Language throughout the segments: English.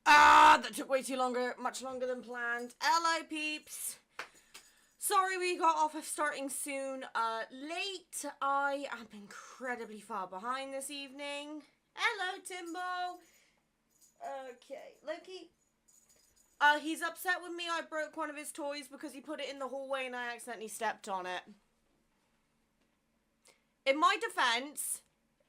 That took way too much longer than planned. Hello, peeps. Sorry we got off of starting soon. Late. I am incredibly far behind this evening. Hello, Timbo. Okay, Loki. He's upset with me. I broke one of his toys because he put it in the hallway and I accidentally stepped on it. In my defense,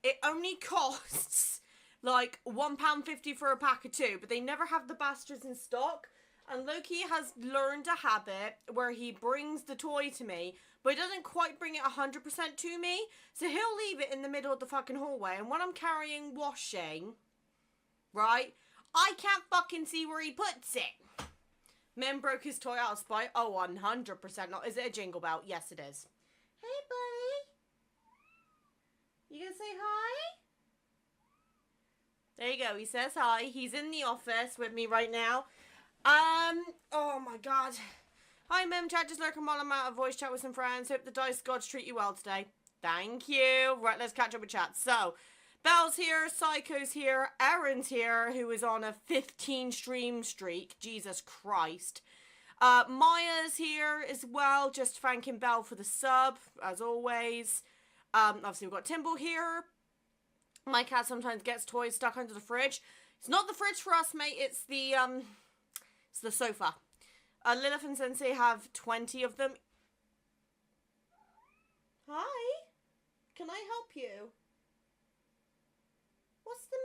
it only costs like £1.50 for a pack of 2, but they never have the bastards in stock. And Loki has learned a habit where he brings the toy to me, but he doesn't quite bring it 100% to me. So he'll leave it in the middle of the fucking hallway, and when I'm carrying washing, right, I can't fucking see where he puts it. Mim broke his toy out of spite. Oh, 100% not. Is it a jingle bell? Yes, it is. Hey, buddy. You gonna say hi? There you go. He says hi. He's in the office with me right now. Oh my god. Hi, Mim. Chat, just lurking while I'm out of voice chat with some friends. Hope the dice gods treat you well today. Thank you. Right, let's catch up with chat. So, Belle's here, Psycho's here, Aaron's here, who is on a 15 stream streak. Jesus Christ. Maya's here as well, just thanking Belle for the sub, as always. Obviously we've got Timble here. My cat sometimes gets toys stuck under the fridge. It's not the fridge for us, mate, it's the sofa. Lilith and Sensei have 20 of them. Hi. Can I help you? What's the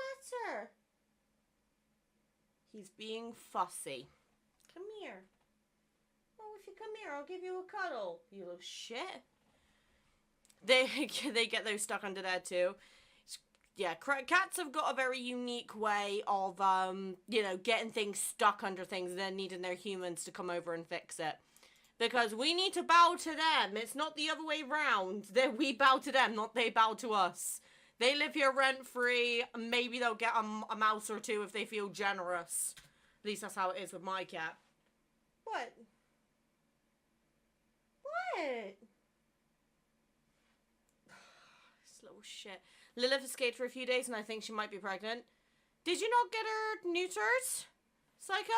matter? He's being fussy. Come here. Oh, if you come here, I'll give you a cuddle. You little shit. They get those stuck under there too. Yeah, cats have got a very unique way of, you know, getting things stuck under things and then needing their humans to come over and fix it. Because we need to bow to them. It's not the other way round. We bow to them, not they bow to us. They live here rent-free. Maybe they'll get a mouse or two if they feel generous. At least that's how it is with my cat. What? What? This little shit. Lilith escaped for a few days and I think she might be pregnant. Did you not get her neutered, Psycho?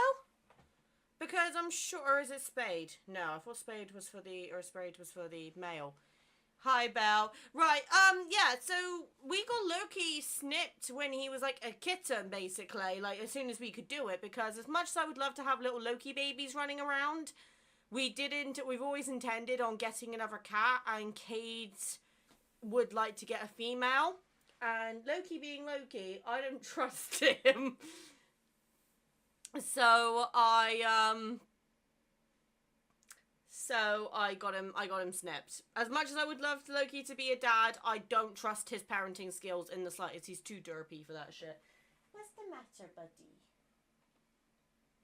Because I'm sure, or is it spayed? No, I thought spayed was for the, or sprayed was for the male. Hi, Belle. Right, yeah, so we got Loki snipped when he was like a kitten, basically, like as soon as we could do it, because as much as I would love to have little Loki babies running around, we've always intended on getting another cat, and Cade would like to get a female, and Loki being Loki, I don't trust him. So I got him snipped. As much as I would love Loki to be a dad, I don't trust his parenting skills in the slightest. He's too derpy for that shit. What's the matter, buddy?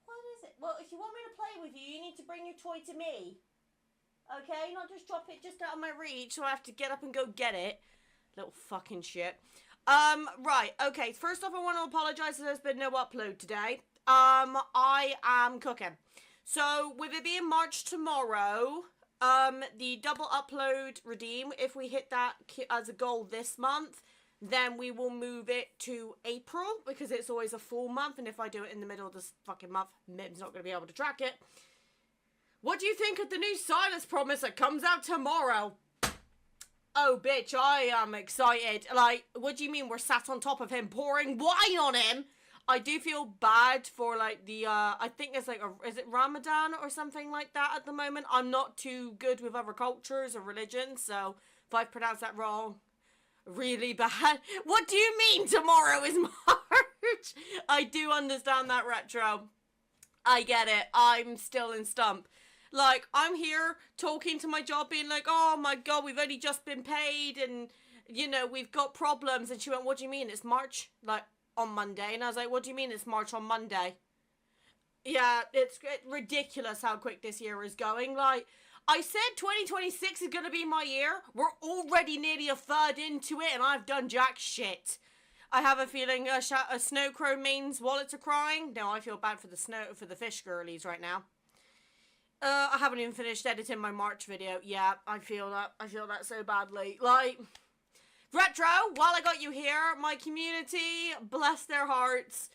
What is it? Well, if you want me to play with you, you need to bring your toy to me. Okay? Not just drop it just out of my reach, so I have to get up and go get it. Little fucking shit. Right, okay. First off, I want to apologise that there's been no upload today. I am cooking. So, with it being March tomorrow, the double upload redeem, if we hit that as a goal this month, then we will move it to April, because it's always a full month, and if I do it in the middle of this fucking month, Mim's not going to be able to track it. What do you think of the new Silas Promise that comes out tomorrow? Oh, bitch, I am excited. Like, what do you mean we're sat on top of him pouring wine on him? I do feel bad for, like, the, I think it's, like, is it Ramadan or something like that at the moment? I'm not too good with other cultures or religions, so if I pronounce that wrong, really bad. What do you mean tomorrow is March? I do understand that, Retro. I get it. I'm still in stump. Like, I'm here talking to my job being like, oh my god, we've only just been paid and, you know, we've got problems. And she went, what do you mean? It's March, like, on Monday. And I was like, what do you mean it's March on Monday? Yeah, it's ridiculous how quick this year is going. Like, I said 2026 is going to be my year. We're already nearly a third into it and I've done jack shit. I have a feeling a snow crow means wallets are crying. No, I feel bad for the fish girlies right now. I haven't even finished editing my March video. Yeah, I feel that. I feel that so badly. Like, Retro, while I got you here, my community, bless their hearts,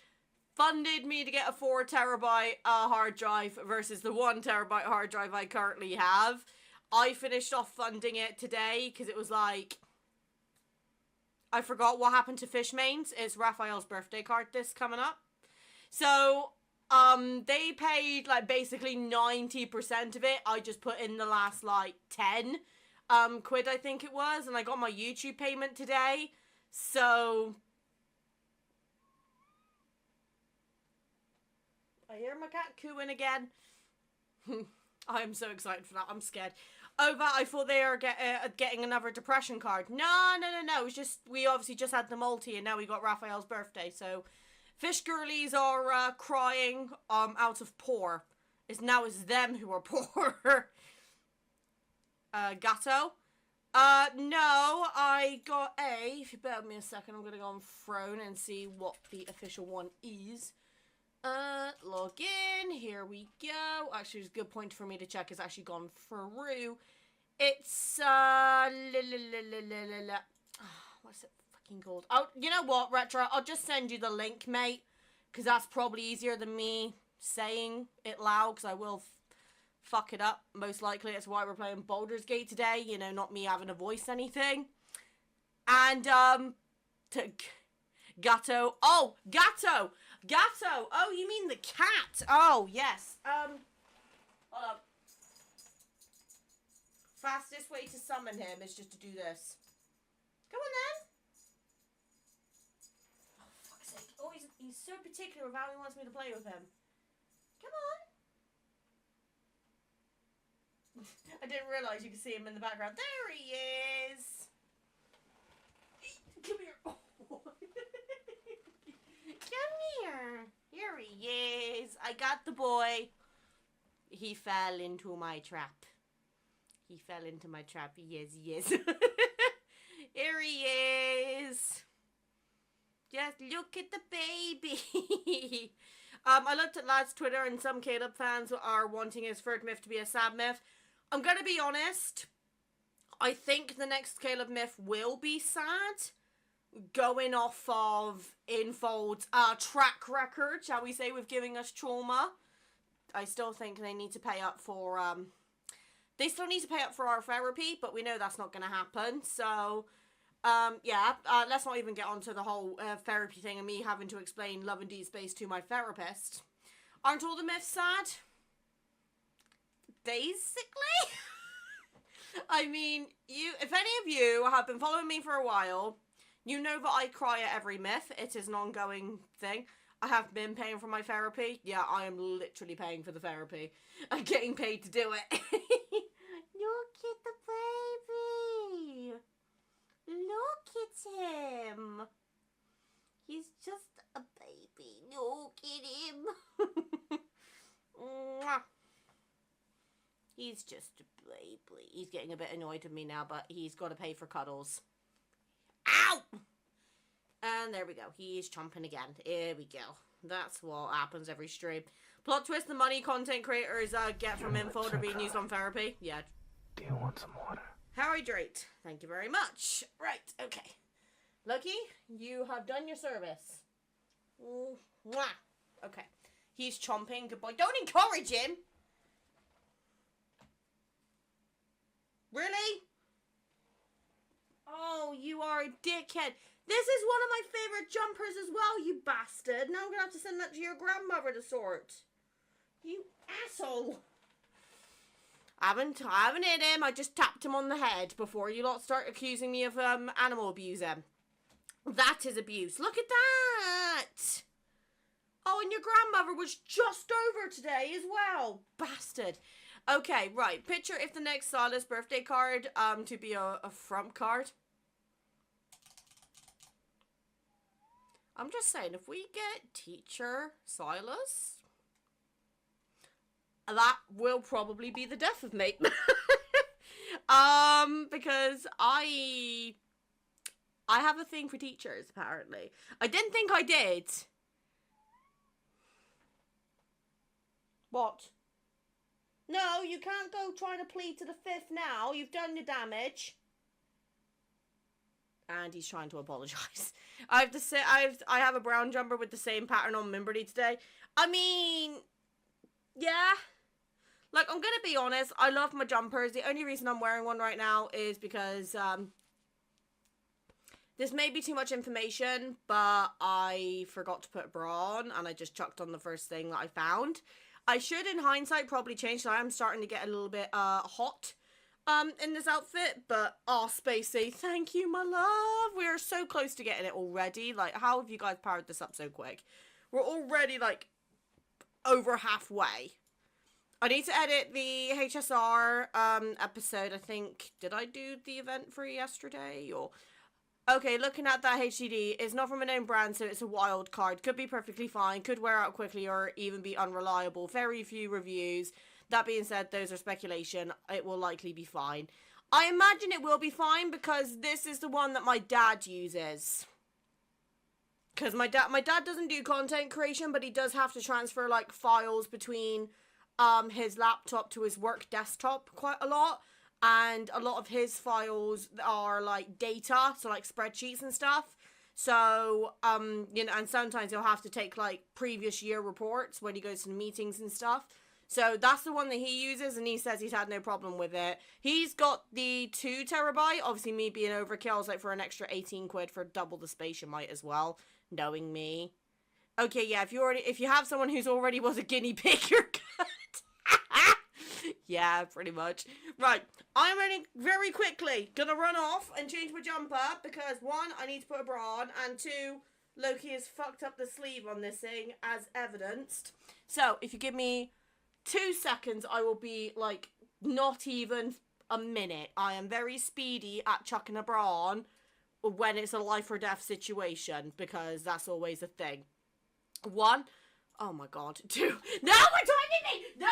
funded me to get a 4 terabyte hard drive versus the 1 terabyte hard drive I currently have. I finished off funding it today because it was like, I forgot what happened to Fishmains. It's Raphael's birthday card this coming up. So, they paid like basically 90% of it. I just put in the last like 10 quid, I think it was, and I got my YouTube payment today. So I hear my cat cooing again. I am so excited for that. I'm scared. Oh, but I thought they are getting another depression card. No. It was just, we obviously just had the multi, and now we got Raphael's birthday. So, fish girlies are crying out of poor. It's them who are poor. Gatto. No, I got a. If you bear with me a second, I'm gonna go on Throne and see what the official one is. Log in. Here we go. Actually, it's a good point for me to check. It's actually gone through. It's what's it fucking called? Oh, you know what, Retro? I'll just send you the link, mate, because that's probably easier than me saying it loud. Because I will fuck it up. Most likely, that's why we're playing Baldur's Gate today. You know, not me having a voice, anything. And Gatto. Oh, Gatto. Gatto! Oh, you mean the cat? Oh, yes. Hold on. Fastest way to summon him is just to do this. Come on, then. Oh, fuck's sake. Oh, he's so particular of how he wants me to play with him. Come on. I didn't realise you could see him in the background. There he is. Come here. Oh. Come here. Here he is. I got the boy. He fell into my trap. He fell into my trap. Yes. Here he is. Just look at the baby. I looked at Lad's Twitter, and some Caleb fans are wanting his third myth to be a sad myth. I'm going to be honest. I think the next Caleb myth will be sad. Going off of Infold's track record, shall we say, with giving us trauma. I still think they need to pay up for, they still need to pay up for our therapy, but we know that's not going to happen. So, yeah, let's not even get onto the whole therapy thing and me having to explain Love and Deep Space to my therapist. Aren't all the myths sad? Basically. I mean, if any of you have been following me for a while, you know that I cry at every myth. It is an ongoing thing. I have been paying for my therapy. Yeah, I am literally paying for the therapy. I'm getting paid to do it. Look at the baby. Look at him. He's just a baby. Look at him. He's just a baby. He's getting a bit annoyed with me now, but he's got to pay for cuddles. Ow! And there we go. He's chomping again. Here we go. That's what happens every stream. Plot twist: the money content creators get from info are being used on therapy. Yeah. Do you want some water? Hydrate. Thank you very much. Right. Okay. Lucky, you have done your service. Mwah. Okay. He's chomping. Good boy. Don't encourage him. Really? Oh, you are a dickhead. This is one of my favourite jumpers as well, you bastard. Now I'm going to have to send that to your grandmother to sort. You asshole. I haven't hit him. I just tapped him on the head before you lot start accusing me of animal abusing. That is abuse. Look at that. Oh, and your grandmother was just over today as well. Bastard. Okay, right. Picture if the next Silas birthday card to be a front card. I'm just saying, if we get teacher Silas, that will probably be the death of me. Because I have a thing for teachers, apparently. I didn't think I did. What? No, you can't go trying to plead to the fifth now. You've done your damage. And he's trying to apologize. I have to say, I have a brown jumper with the same pattern on Mimberly today. I mean, yeah. Like, I'm gonna be honest, I love my jumpers. The only reason I'm wearing one right now is because, this may be too much information, but I forgot to put a bra on, and I just chucked on the first thing that I found. I should, in hindsight, probably change, so I am starting to get a little bit, hot, in this outfit, but, oh, Spacey, thank you, my love. We are so close to getting it already. Like, how have you guys powered this up so quick? We're already, like, over halfway. I need to edit the HSR, episode, I think. Did I do the event for yesterday, or... Okay, looking at that HDD, it's not from a known brand, so it's a wild card. Could be perfectly fine, could wear out quickly, or even be unreliable. Very few reviews. That being said, those are speculation. It will likely be fine. I imagine it will be fine, because this is the one that my dad uses. Because my dad doesn't do content creation, but he does have to transfer, like, files between, his laptop to his work desktop quite a lot. And a lot of his files are, like, data, so, like, spreadsheets and stuff. So, you know, and sometimes he'll have to take, like, previous year reports when he goes to the meetings and stuff. So, that's the one that he uses, and he says he's had no problem with it. He's got the 2 terabyte. Obviously, me being overkill, I was like, for an extra 18 quid for double the space, you might as well, knowing me. Okay, yeah, if you have someone who's already was a guinea pig, you're good. Yeah, pretty much. Right, I'm very quickly gonna run off and change my jumper because 1, I need to put a bra on, and 2, Loki has fucked up the sleeve on this thing as evidenced. So, if you give me 2 seconds, I will be, like, not even a minute. I am very speedy at chucking a bra on when it's a life or death situation, because that's always a thing. 1, oh my god, 2, no, we're joining me, no!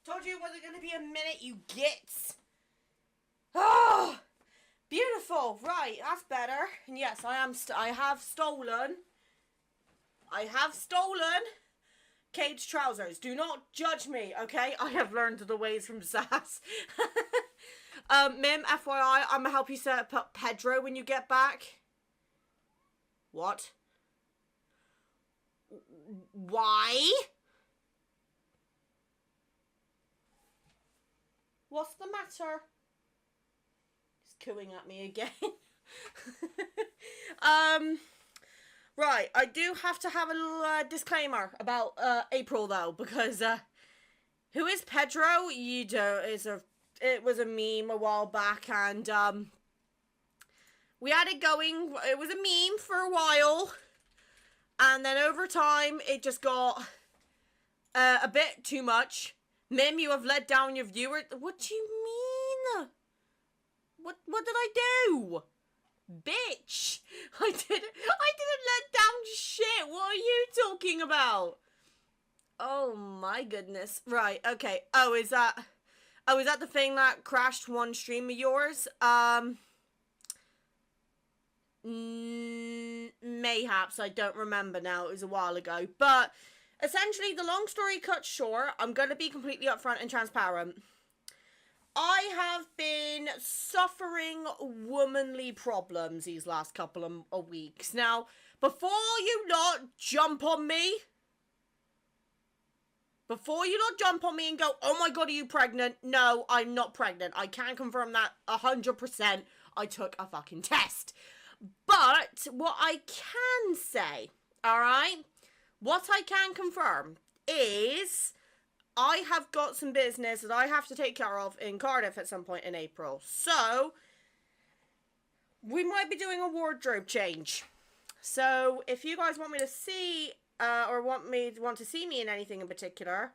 Told you it wasn't going to be a minute, you gits. Oh, beautiful. Right, that's better. And yes, I have stolen Kate's trousers. Do not judge me, okay? I have learned the ways from Sass. Mim, FYI, I'm gonna help you set up Pedro when you get back. What? Why? What's the matter? He's cooing at me again. Right, I do have to have a little disclaimer about April though, because who is Pedro? You know, it was a meme a while back, and we had it going. It was a meme for a while, and then over time it just got a bit too much. Mim, you have let down your viewer. What do you mean? What did I do? Bitch! I didn't let down shit. What are you talking about? Oh my goodness. Right, okay. Oh, is that the thing that crashed one stream of yours? Mayhaps, I don't remember now. It was a while ago. But essentially, the long story cut short, I'm going to be completely upfront and transparent. I have been suffering womanly problems these last couple of weeks. Now, before you lot jump on me, and go, oh my god, are you pregnant? No, I'm not pregnant. I can confirm that 100%. I took a fucking test. But what I can say, alright, what I can confirm is I have got some business that I have to take care of in Cardiff at some point in April. So, we might be doing a wardrobe change. So, if you guys want me to see, or want to see me in anything in particular,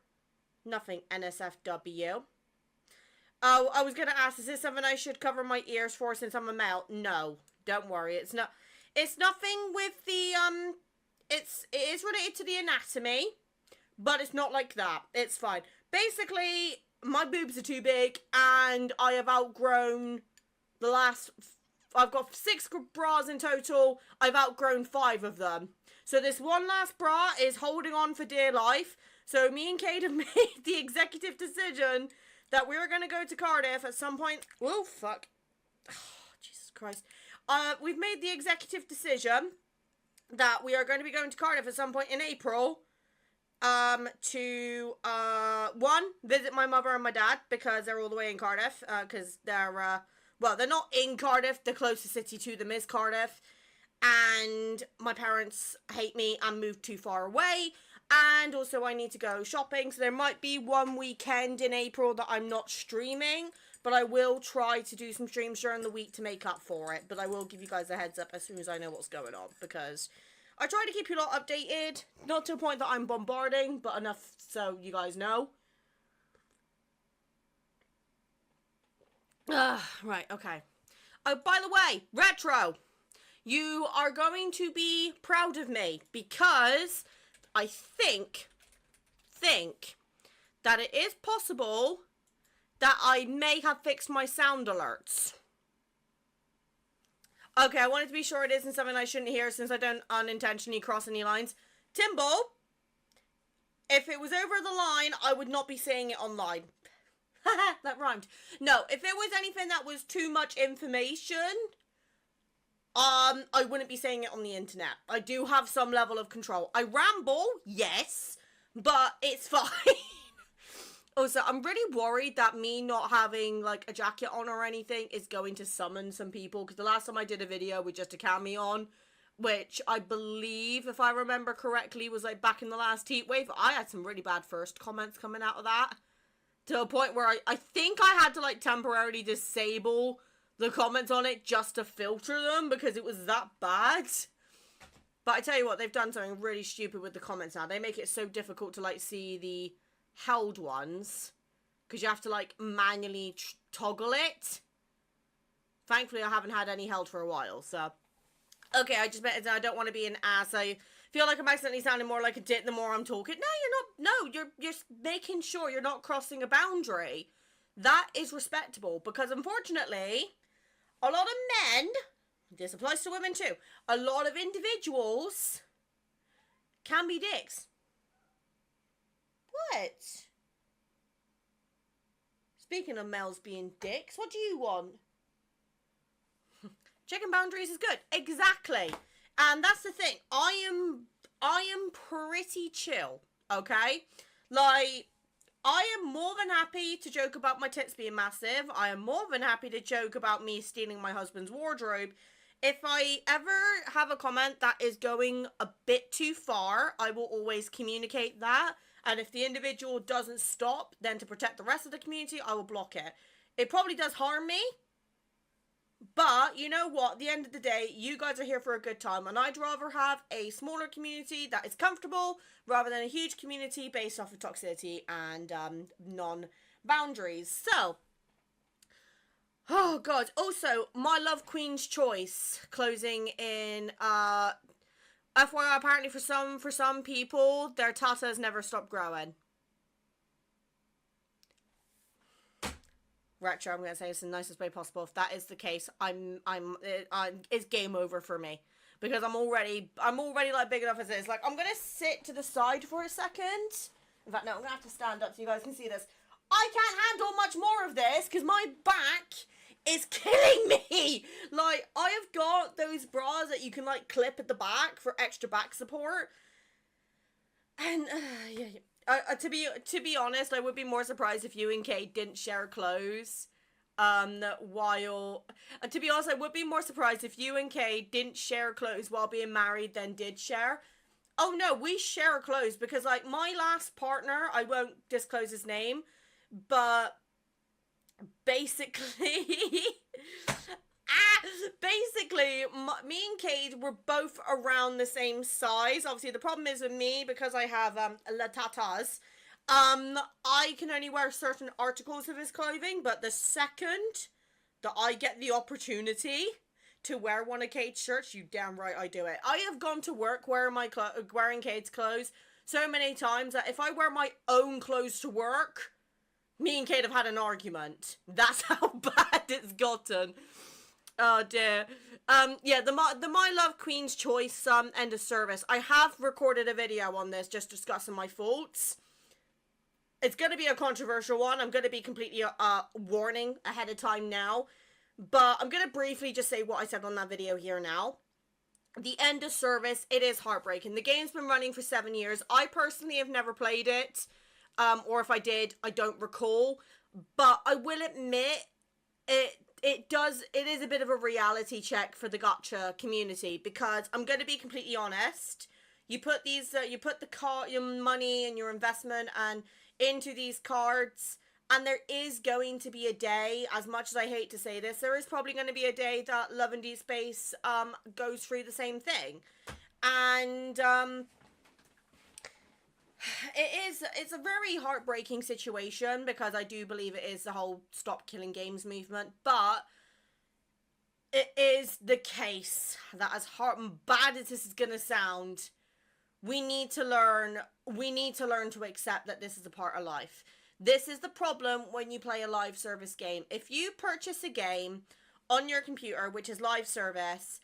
nothing NSFW. Oh, I was going to ask, is this something I should cover my ears for since I'm a male? No, don't worry. It's nothing with the, it is related to the anatomy, but it's not like that. It's fine. Basically, my boobs are too big, and I have outgrown I've got 6 bras in total. I've outgrown 5 of them. So this one last bra is holding on for dear life. So me and Kate have made the executive decision that we're going to go to Cardiff at some point. Whoa, fuck. Oh, Jesus Christ. We've made the executive decision that we are going to be going to Cardiff at some point in April to, one, visit my mother and my dad because they're all the way in Cardiff, because they're, well, they're not in Cardiff. The closest city to them is Cardiff. And my parents hate me and moved too far away. And also I need to go shopping. So there might be one weekend in April that I'm not streaming. But I will try to do some streams during the week to make up for it. But I will give you guys a heads up as soon as I know what's going on. Because I try to keep you lot updated. Not to a point that I'm bombarding, but enough so you guys know. Right, okay. Oh, by the way, Retro, you are going to be proud of me because I think that it is possible that I may have fixed my sound alerts. Okay, I wanted to be sure it isn't something I shouldn't hear since I don't unintentionally cross any lines. Timbo, if it was over the line, I would not be saying it online. Haha, that rhymed. No, if it was anything that was too much information, I wouldn't be saying it on the internet. I do have some level of control. I ramble, yes, but it's fine. Also, I'm really worried that me not having, like, a jacket on or anything is going to summon some people, because the last time I did a video with just a cami on, which I believe, if I remember correctly, was, like, back in the last heat wave, I had some really bad first comments coming out of that. To a point where I think I had to, like, temporarily disable the comments on it just to filter them because it was that bad. But I tell you what, they've done something really stupid with the comments now. They make it so difficult to, like, see the held ones because you have to, like, manually toggle it. Thankfully, I haven't had any held for a while, so. Okay, I just meant I don't want to be an ass. I feel like I'm accidentally sounding more like a dit the more I'm talking. No, you're not. No, you're making sure you're not crossing a boundary. That is respectable because, unfortunately, a lot of men, this applies to women too, a lot of individuals can be dicks. What? Speaking of males being dicks, what do you want? Checking boundaries is good. Exactly. And that's the thing. I am pretty chill, okay? Like, I am more than happy to joke about my tits being massive. I am more than happy to joke about me stealing my husband's wardrobe. If I ever have a comment that is going a bit too far, I will always communicate that. And if the individual doesn't stop, then to protect the rest of the community, I will block it. It probably does harm me. But, you know what, at the end of the day, you guys are here for a good time, and I'd rather have a smaller community that is comfortable, rather than a huge community based off of toxicity and, non-boundaries. So, oh god, also, My Love Queen's Choice, closing in, FYI, apparently for some people, their tatas never stop growing. Retro, I'm going to say this in the nicest way possible. If that is the case, it's game over for me. Because I'm already, like, big enough as it is. Like, I'm going to sit to the side for a second. In fact, no, I'm going to have to stand up so you guys can see this. I can't handle much more of this because my back is killing me. Like, I have got those bras that you can, like, clip at the back for extra back support. And, to be honest, I would be more surprised if you and Kate didn't share clothes. While, to be honest, I would be more surprised if you and Kate didn't share clothes while being married than did share. Oh no, we share clothes because, like, my last partner, I won't disclose his name, but basically, me and Kate were both around the same size. Obviously, the problem is with me, because I have, la tatas, I can only wear certain articles of his clothing, but the second that I get the opportunity to wear one of Kate's shirts, you damn right I do it. I have gone to work wearing Kate's clothes so many times that if I wear my own clothes to work, me and Kate have had an argument. That's how bad it's gotten. Oh dear. Yeah, the My Love Queen's Choice end of service. I have recorded a video on this just discussing my faults. It's going to be a controversial one. I'm going to be completely warning ahead of time now. But I'm going to briefly just say what I said on that video here now. The end of service, it is heartbreaking. The game's been running for 7 years. I personally have never played it. Or if I did, I don't recall. But I will admit, it is a bit of a reality check for the gacha community. Because I'm going to be completely honest. You put your money and your investment and into these cards, and there is going to be a day, as much as I hate to say this, there is probably going to be a day that Love and Deep Space goes through the same thing. And it's a very heartbreaking situation, because I do believe it is the whole stop killing games movement, but it is the case that, as bad as this is going to sound, we need to learn to accept that this is a part of life. This is the problem when you play a live service game. If you purchase a game on your computer, which is live service,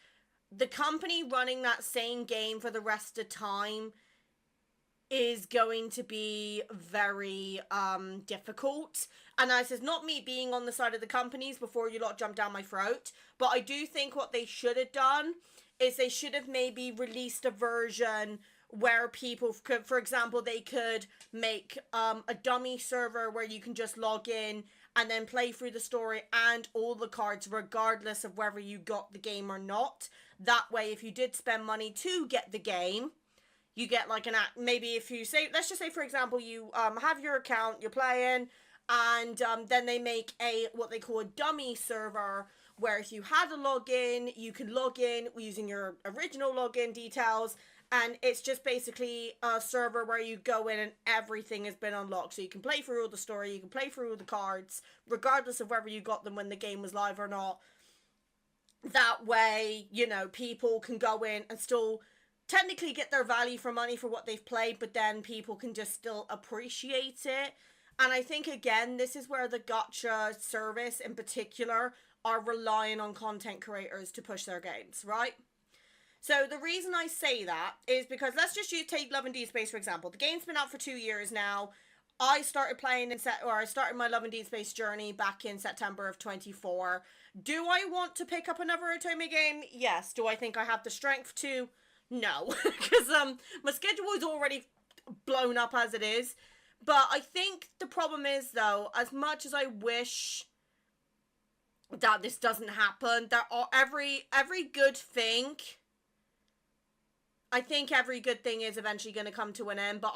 the company running that same game for the rest of time is going to be very difficult. And this is not me being on the side of the companies before you lot jump down my throat, but I do think what they should have done is they should have maybe released a version where people could, for example, they could make a dummy server where you can just log in and then play through the story and all the cards, regardless of whether you got the game or not. That way, if you did spend money to get the game, you get like maybe if you say, let's just say, for example, you have your account, you're playing, and then they make what they call a dummy server, where if you had a login, you can log in using your original login details. And it's just basically a server where you go in and everything has been unlocked. So you can play through all the story, you can play through all the cards, regardless of whether you got them when the game was live or not. That way, you know, people can go in and still technically get their value for money for what they've played, but then people can just still appreciate it. And I think, again, this is where the gacha service in particular are relying on content creators to push their games, right? So the reason I say that is because let's just take Love and Deep Space, for example. The game's been out for 2 years now. I started playing I started my Love and Deep Space journey back in September of 24. Do I want to pick up another Otome game? Yes. Do I think I have the strength to? No. Because my schedule is already blown up as it is. But I think the problem is, though, as much as I wish that this doesn't happen, there are every good thing. I think every good thing is eventually going to come to an end. But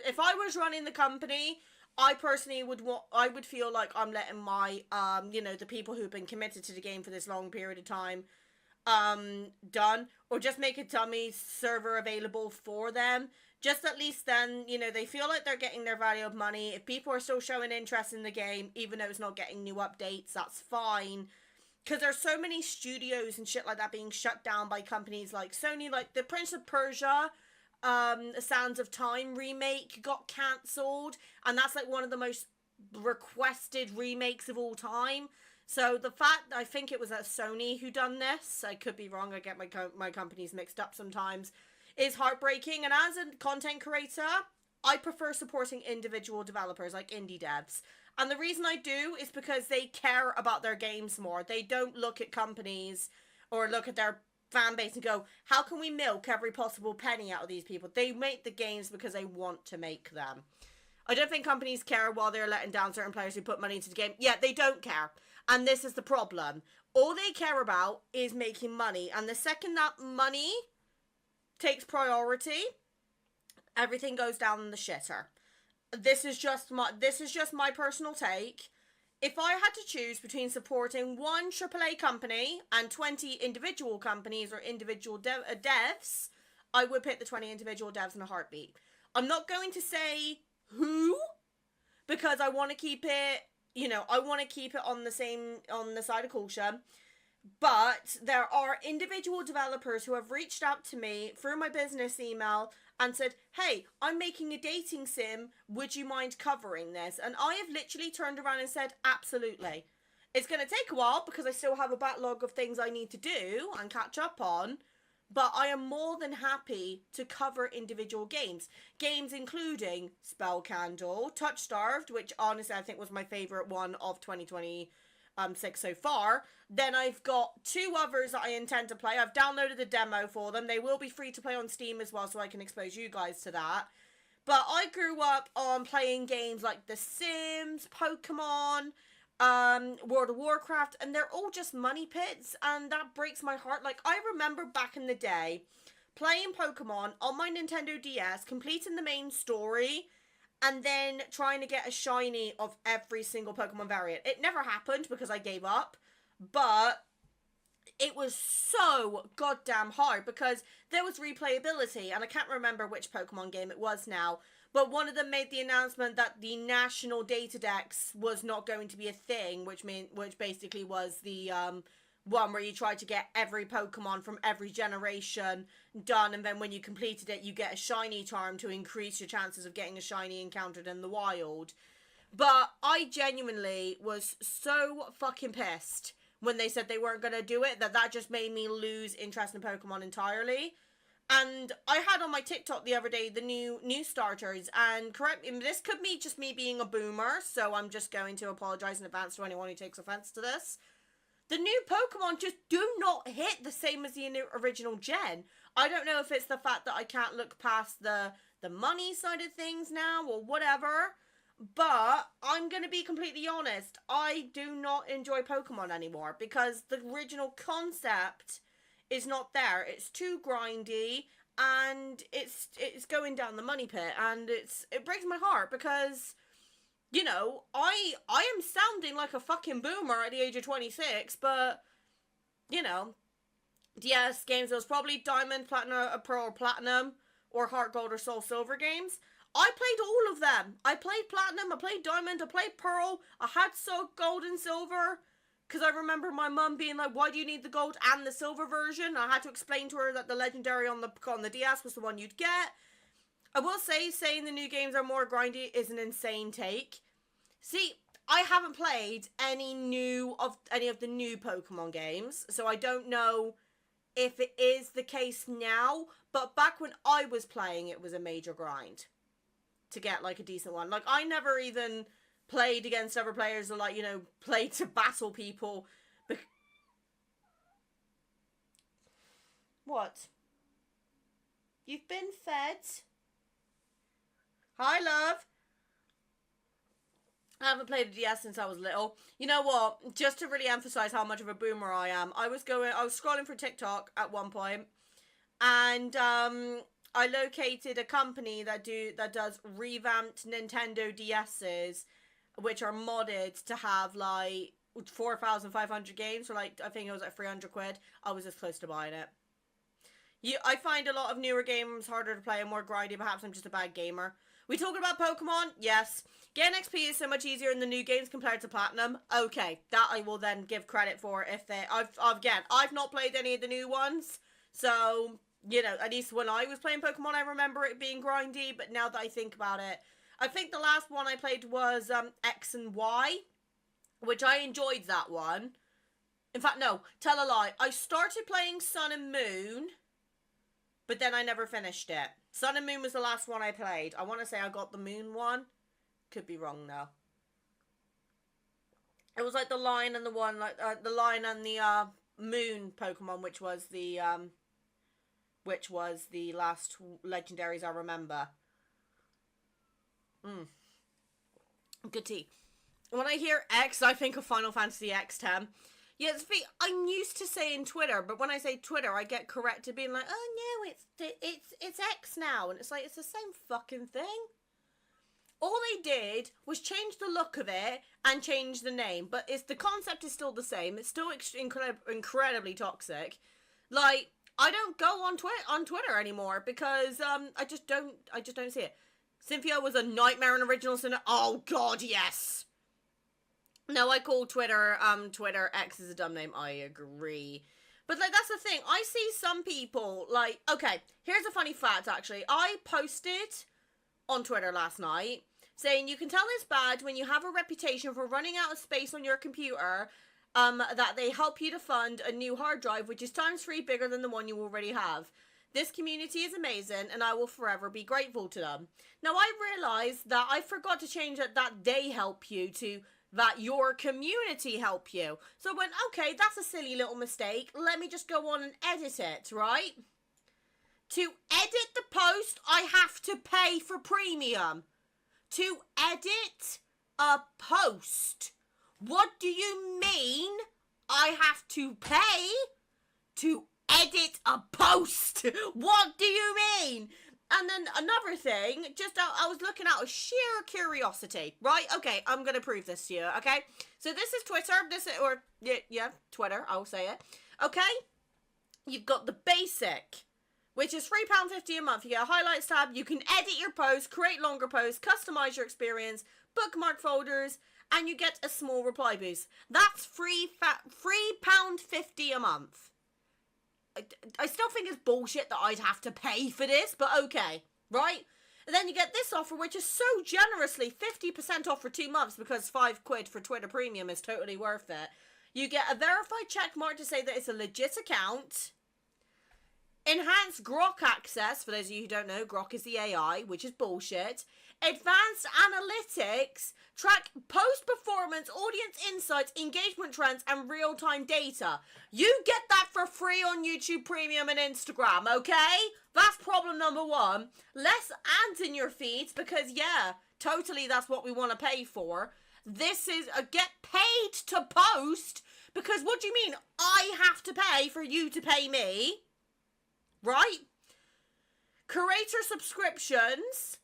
if I was running the company, I personally would feel like I'm letting my the people who've been committed to the game for this long period of time done, or just make a dummy server available for them. Just at least then, they feel like they're getting their value of money. If people are still showing interest in the game, even though it's not getting new updates, that's fine. Because there's so many studios and shit like that being shut down by companies like Sony. Like the Prince of Persia, Sands of Time remake got cancelled. And that's like one of the most requested remakes of all time. So the fact, I think it was at Sony who done this, I could be wrong, I get my companies mixed up sometimes, is heartbreaking. And as a content creator, I prefer supporting individual developers, like indie devs. And the reason I do is because they care about their games more. They don't look at companies or look at their fan base and go, how can we milk every possible penny out of these people? They make the games because they want to make them. I don't think companies care while they're letting down certain players who put money into the game. Yeah, they don't care. And this is the problem. All they care about is making money. And the second that money takes priority, everything goes down the shitter. This is just my personal take. If I had to choose between supporting one AAA company and 20 individual companies or individual devs, I would pick the 20 individual devs in a heartbeat. I'm not going to say who, because I want to keep it, I want to keep it on the side of caution. But there are individual developers who have reached out to me through my business email and said, hey, I'm making a dating sim. Would you mind covering this? And I have literally turned around and said, absolutely. It's going to take a while because I still have a backlog of things I need to do and catch up on. But I am more than happy to cover individual games. Games including Spell Candle, Touch Starved, which honestly I think was my favourite one of 2026 so far. Then I've got 2 others that I intend to play. I've downloaded the demo for them. They will be free to play on Steam as well, so I can expose you guys to that. But I grew up on playing games like The Sims, Pokemon, World of Warcraft, and they're all just money pits, and that breaks my heart. Like, I remember back in the day playing Pokemon on my Nintendo DS, completing the main story, and then trying to get a shiny of every single Pokemon variant. It never happened because I gave up, but it was so goddamn hard because there was replayability, and I can't remember which Pokemon game it was now, but one of them made the announcement that the national data dex was not going to be a thing, which basically was the one where you tried to get every Pokemon from every generation done, and then when you completed it, you get a shiny charm to increase your chances of getting a shiny encountered in the wild. But I genuinely was so fucking pissed when they said they weren't going to do it, that just made me lose interest in Pokemon entirely. And I had on my TikTok the other day the new starters, and correct me, this could be just me being a boomer, so I'm just going to apologize in advance to anyone who takes offense to this. The new Pokemon just do not hit the same as the original gen. I don't know if it's the fact that I can't look past the money side of things now or whatever, but I'm going to be completely honest. I do not enjoy Pokemon anymore because the original concept is not there. It's too grindy, and it's going down the money pit, and it breaks my heart because, I am sounding like a fucking boomer at the age of 26, but, yes, games that was probably Diamond, Platinum, Pearl, Platinum, or Heart Gold or Soul Silver games. I played all of them. I played Platinum, I played Diamond, I played Pearl, I had Soul Gold and Silver, because I remember my mum being like, why do you need the gold and the silver version? I had to explain to her that the legendary on the DS was the one you'd get. I will say, saying the new games are more grindy is an insane take. See, I haven't played any of the new Pokemon games, so I don't know if it is the case now, but back when I was playing, it was a major grind to get, like, a decent one. Like, I never even played against other players or, like, played to battle people. What? You've been fed? Hi, love. I haven't played a DS since I was little. You know what? Just to really emphasize how much of a boomer I am, I was scrolling for TikTok at one point, and I located a company that does revamped Nintendo DS's, which are modded to have like 4,500 games for, like, I think it was like 300 quid. I was this close to buying it. I find a lot of newer games harder to play and more grindy. Perhaps I'm just a bad gamer. We talking about Pokemon? Yes. Getting XP is so much easier in the new games compared to Platinum. Okay, that I will then give credit for. If they, I've not played any of the new ones, so at least when I was playing Pokemon, I remember it being grindy. But now that I think about it, I think the last one I played was X and Y, which I enjoyed that one. In fact, no, tell a lie. I started playing Sun and Moon, but then I never finished it. Sun and Moon was the last one I played. I want to say I got the Moon one. Could be wrong, though. It was like the lion and the one, like the lion and the moon Pokemon, which was the last legendaries I remember. Good tea. When I hear X, I think of Final Fantasy X-10. Yeah, I'm used to saying Twitter, but when I say Twitter, I get corrected being like, oh no, it's X now, and it's like, it's the same fucking thing. All they did was change the look of it and change the name, but the concept is still the same. It's still incredibly toxic. Like, I don't go on Twitter anymore because I just don't see it. Cynthia was a nightmare in Original Sin. Oh god, yes. No, I call Twitter X is a dumb name. I agree. But, like, that's the thing. I see some people, like, okay, here's a funny fact, actually. I posted on Twitter last night saying you can tell it's bad when you have a reputation for running out of space on your computer, that they help you to fund a new hard drive, which is ×3 bigger than the one you already have. This community is amazing, and I will forever be grateful to them. Now, I realised that I forgot to change it, that they help you, to that your community help you. So I went, okay, that's a silly little mistake. Let me just go on and edit it, right? To edit the post, I have to pay for premium. To edit a post. What do you mean I have to pay to edit a post? What do you mean? And then another thing, just I was looking out of sheer curiosity, right? Okay, I'm going to prove this to you, okay? So this is Twitter, yeah, Twitter, I'll say it. Okay? You've got the basic, which is £3.50 a month. You get a highlights tab, you can edit your posts, create longer posts, customize your experience, bookmark folders, and you get a small reply boost. That's £3.50 a month. I still think it's bullshit that I'd have to pay for this, but okay, right? And then you get this offer, which is so generously 50% off for 2 months because £5 for Twitter Premium is totally worth it. You get a verified check mark to say that it's a legit account. Enhanced Grok access, for those of you who don't know, Grok is the AI, which is bullshit. Advanced analytics, track post-performance, audience insights, engagement trends, and real-time data. You get that for free on YouTube Premium and Instagram, okay? That's problem number one. Less ads in your feeds, because yeah, totally that's what we want to pay for. This is a get paid to post, because what do you mean I have to pay for you to pay me? Right? Creator subscriptions,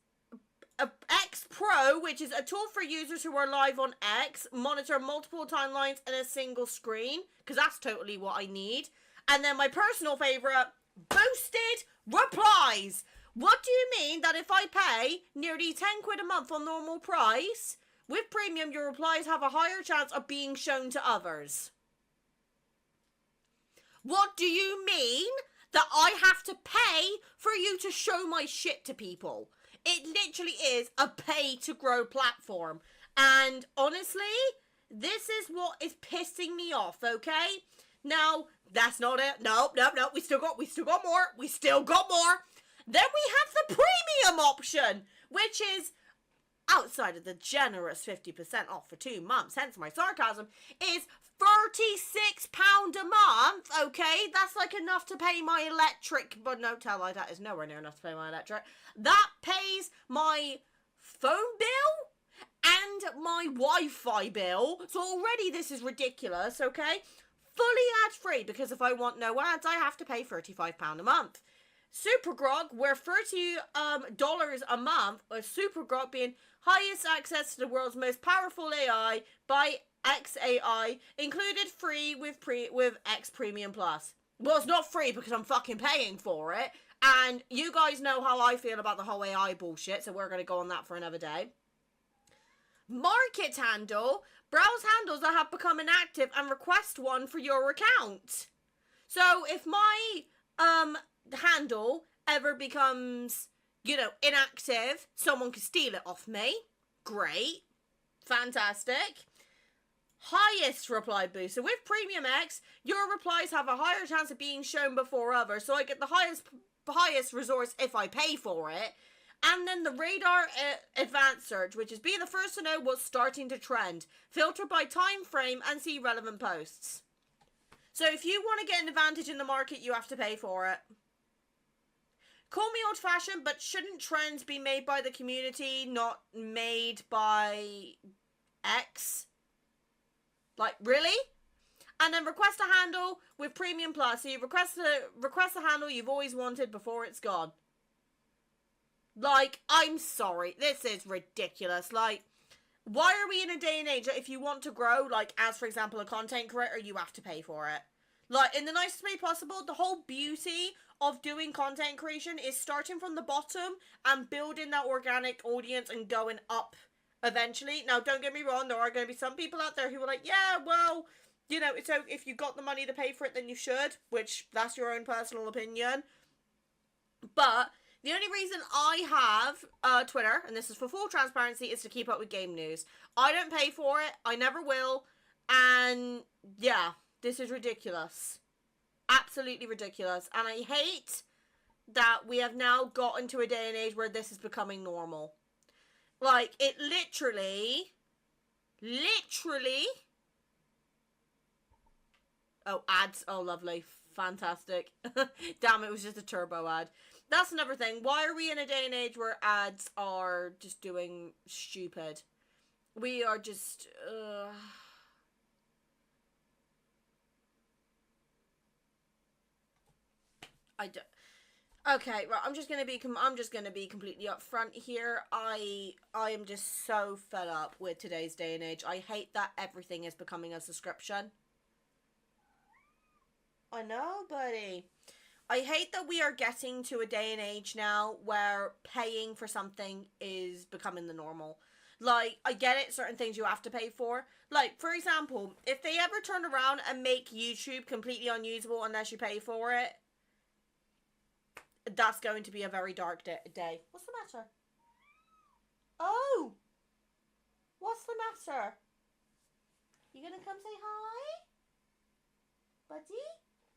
X Pro, which is a tool for users who are live on X, monitor multiple timelines in a single screen, because that's totally what I need. And then my personal favourite, boosted replies. What do you mean that if I pay nearly £10 a month on normal price, with premium your replies have a higher chance of being shown to others? What do you mean that I have to pay for you to show my shit to people? It literally is a pay-to-grow platform. And honestly, this is what is pissing me off, okay? Now, that's not it. No. We still got more. We still got more. Then we have the premium option, which is outside of the generous 50% off for 2 months, hence my sarcasm, is £36 a month, okay? That's like enough to pay my electric, but no, tell lie, that is nowhere near enough to pay my electric. That pays my phone bill and my Wi-Fi bill, so already this is ridiculous, okay? Fully ad-free, because if I want no ads, I have to pay £35 a month. Super Grok, where $30 a month, or Super Grok being highest access to the world's most powerful AI by XAI, included free with X Premium Plus. Well, it's not free because I'm fucking paying for it, and you guys know how I feel about the whole AI bullshit, so we're going to go on that for another day. Market handle, browse handles that have become inactive and request one for your account. So if my handle ever becomes, inactive, someone can steal it off me. Great. Fantastic. Highest reply boost. So with Premium X, your replies have a higher chance of being shown before others. So I get the highest resource if I pay for it. And then the radar advanced search, which is be the first to know what's starting to trend. Filter by time frame and see relevant posts. So if you want to get an advantage in the market, you have to pay for it. Call me old-fashioned, but shouldn't trends be made by the community, not made by X? Like, really? And then request a handle with Premium Plus. So you request a handle you've always wanted before it's gone. Like, I'm sorry. This is ridiculous. Like, why are we in a day and age that if you want to grow, like, as for example, a content creator, you have to pay for it? Like, in the nicest way possible, the whole beauty of doing content creation is starting from the bottom and building that organic audience and going up eventually. Now, don't get me wrong, there are going to be some people out there who are like, yeah, well, you know, so if you got the money to pay for it, then you should, which that's your own personal opinion. But the only reason I have Twitter, and this is for full transparency, is to keep up with game news. I don't pay for it. I never will. And yeah, this is ridiculous. Absolutely ridiculous. And I hate that we have now gotten to a day and age where this is becoming normal. Like, it literally... Oh, ads. Oh, lovely. Fantastic. Damn, it was just a turbo ad. That's another thing. Why are we in a day and age where ads are just doing stupid? We are just... Okay, right, I'm just gonna be completely upfront here. I am just so fed up with today's day and age. I hate that everything is becoming a subscription. I know, buddy. I hate that we are getting to a day and age now where paying for something is becoming the normal. Like, I get it, certain things you have to pay for. Like, for example, if they ever turn around and make YouTube completely unusable unless you pay for it, that's going to be a very dark day. What's the matter? Oh! What's the matter? You gonna come say hi? Buddy?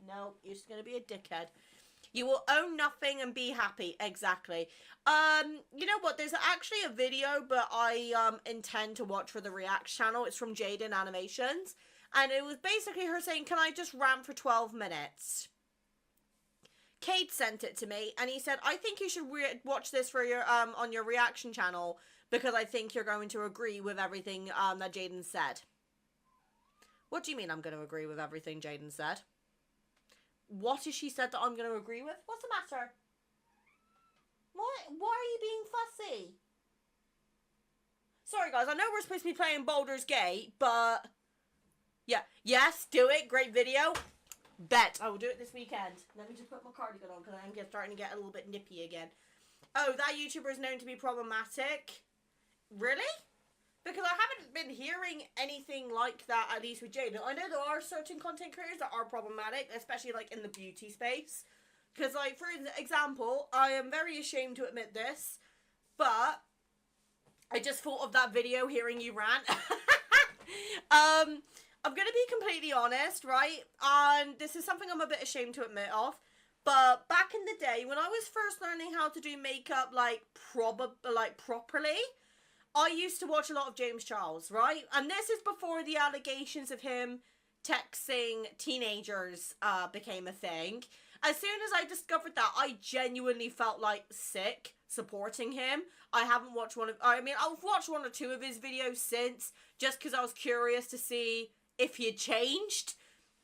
No, you're just gonna be a dickhead. You will own nothing and be happy. Exactly. You know what? There's actually a video, but I intend to watch for the React channel. It's from Jaden Animations. And it was basically her saying, can I just rant for 12 minutes? Cade sent it to me, and he said, I think you should watch this for your on your reaction channel, because I think you're going to agree with everything that Jaden said. What do you mean I'm going to agree with everything Jaden said? What has she said that I'm going to agree with? What's the matter? Why are you being fussy? Sorry guys, I know we're supposed to be playing Baldur's Gate, but... yeah, yes, do it, great video. Bet. I will do it this weekend. Let me just put my cardigan on because I'm starting to get a little bit nippy again. Oh, that YouTuber is known to be problematic? Really? Because I haven't been hearing anything like that, at least with Jaden. I know there are certain content creators that are problematic, especially like in the beauty space. Because, like, for example, I am very ashamed to admit this, but I just thought of that video hearing you rant. I'm going to be completely honest, right? And this is something I'm a bit ashamed to admit of. But back in the day, when I was first learning how to do makeup, like, properly, I used to watch a lot of James Charles, right? And this is before the allegations of him texting teenagers became a thing. As soon as I discovered that, I genuinely felt, like, sick supporting him. I haven't watched I've watched one or two of his videos since, just because I was curious to see if he had changed.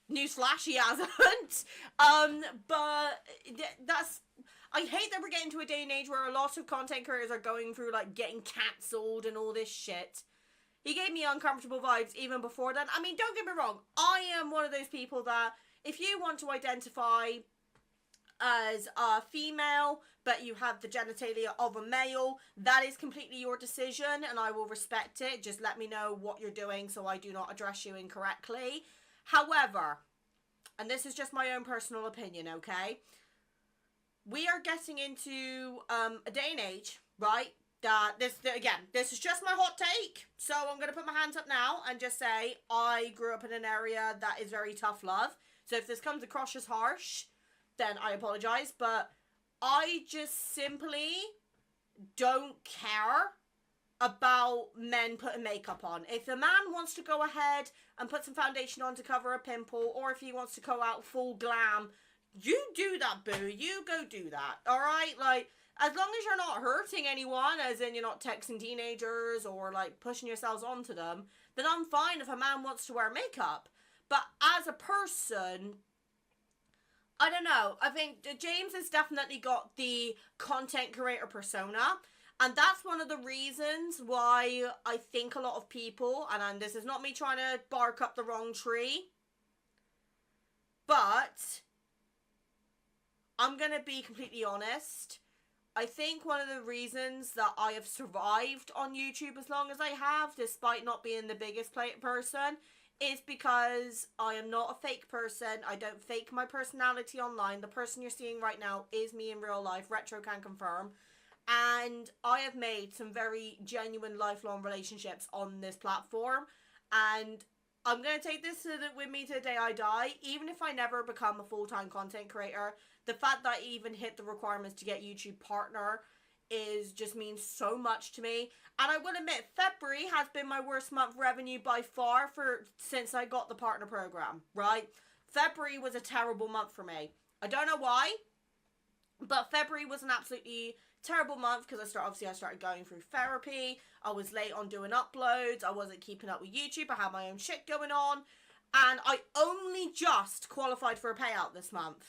Newsflash, he hasn't. But that's... I hate that we're getting to a day and age where a lot of content creators are going through, like, getting cancelled and all this shit. He gave me uncomfortable vibes even before that. I mean, don't get me wrong. I am one of those people that, if you want to identify as a female, but you have the genitalia of a male, that is completely your decision, and I will respect it. Just let me know what you're doing so I do not address you incorrectly. However, and this is just my own personal opinion, okay? We are getting into a day and age, right? That this is just my hot take. So I'm going to put my hands up now and just say I grew up in an area that is very tough love. So if this comes across as harsh, then I apologize. But I just simply don't care about men putting makeup on. If a man wants to go ahead and put some foundation on to cover a pimple, or if he wants to go out full glam, you do that, boo. You go do that, alright? Like, as long as you're not hurting anyone, as in you're not texting teenagers or, like, pushing yourselves onto them, then I'm fine if a man wants to wear makeup. But as a person, I don't know. I think James has definitely got the content creator persona. And that's one of the reasons why I think a lot of people, and this is not me trying to bark up the wrong tree, but I'm going to be completely honest. I think one of the reasons that I have survived on YouTube as long as I have, despite not being the biggest person, is because I am not a fake person. I don't fake my personality online. The person you're seeing right now is me in real life. Retro can confirm. And I have made some very genuine lifelong relationships on this platform. And I'm going to take this with me to the day I die. Even if I never become a full-time content creator, the fact that I even hit the requirements to get YouTube partner just means so much to me. And I will admit, February has been my worst month revenue by far since I got the partner program, right? February was a terrible month for me. I don't know why, but February was an absolutely terrible month because I started going through therapy. I was late on doing uploads. I wasn't keeping up with YouTube. I had my own shit going on. And I only just qualified for a payout this month.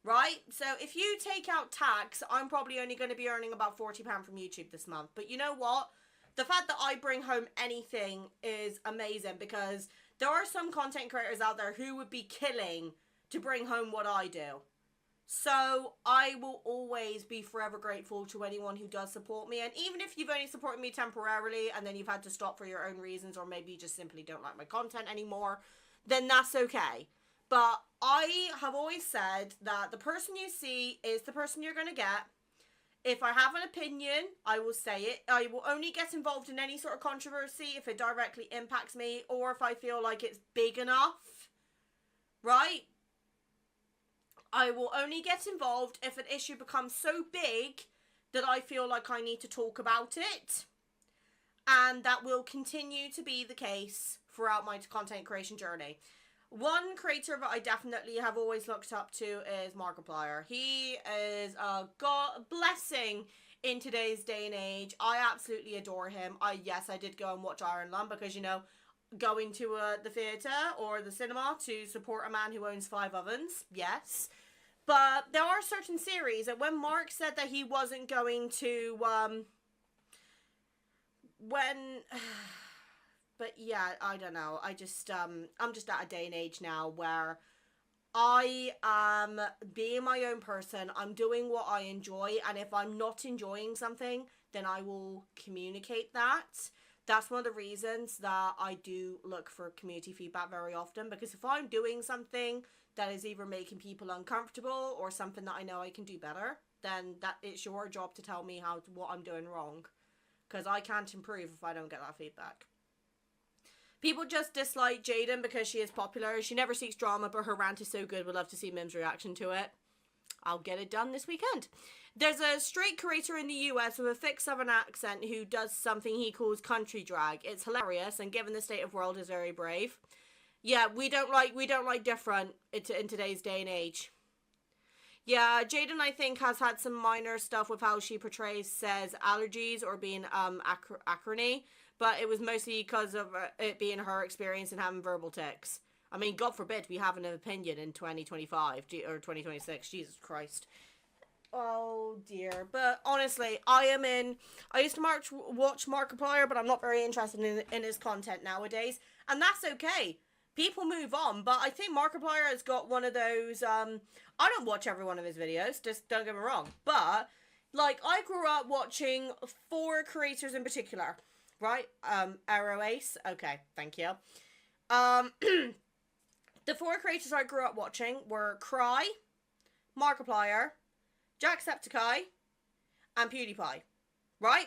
Right? So if you take out tax, I'm probably only going to be earning about £40 from YouTube this month. But you know what? The fact that I bring home anything is amazing, because there are some content creators out there who would be killing to bring home what I do. So I will always be forever grateful to anyone who does support me. And even if you've only supported me temporarily and then you've had to stop for your own reasons, or maybe you just simply don't like my content anymore, then that's okay. But I have always said that the person you see is the person you're going to get. If I have an opinion, I will say it. I will only get involved in any sort of controversy if it directly impacts me, or if I feel like it's big enough, right? I will only get involved if an issue becomes so big that I feel like I need to talk about it. And that will continue to be the case throughout my content creation journey. One creator that I definitely have always looked up to is Markiplier. He is a god blessing in today's day and age. I absolutely adore him. Yes, I did go and watch Iron Lung because, you know, going to the theatre or the cinema to support a man who owns 5 ovens. Yes. But there are certain series, and when Mark said that he wasn't going to, but yeah, I don't know. I'm just at a day and age now where I am being my own person. I'm doing what I enjoy, and if I'm not enjoying something, then I will communicate that. That's one of the reasons that I do look for community feedback very often, because if I'm doing something that is either making people uncomfortable or something that I know I can do better, then it's your job to tell me what I'm doing wrong, because I can't improve if I don't get that feedback. People just dislike Jaden because she is popular. She never seeks drama, but her rant is so good. We'd love to see Mim's reaction to it. I'll get it done this weekend. There's a straight creator in the US with a thick southern accent who does something he calls country drag. It's hilarious, and given the state of world, is very brave. Yeah, we don't like different in today's day and age. Yeah, Jaden, I think, has had some minor stuff with how she says allergies or being acrony, but it was mostly because of it being her experience and having verbal tics. I mean, God forbid we have an opinion in 2025 or 2026. Jesus Christ. Oh dear. But honestly, I used to watch Markiplier, but I'm not very interested in his content nowadays. And that's okay. People move on, but I think Markiplier has got one of those, I don't watch every one of his videos, just don't get me wrong. But, like, I grew up watching 4 creators in particular, right? Arrow Ace, okay, thank you. The 4 creators I grew up watching were Cry, Markiplier, Jacksepticeye, and PewDiePie, right?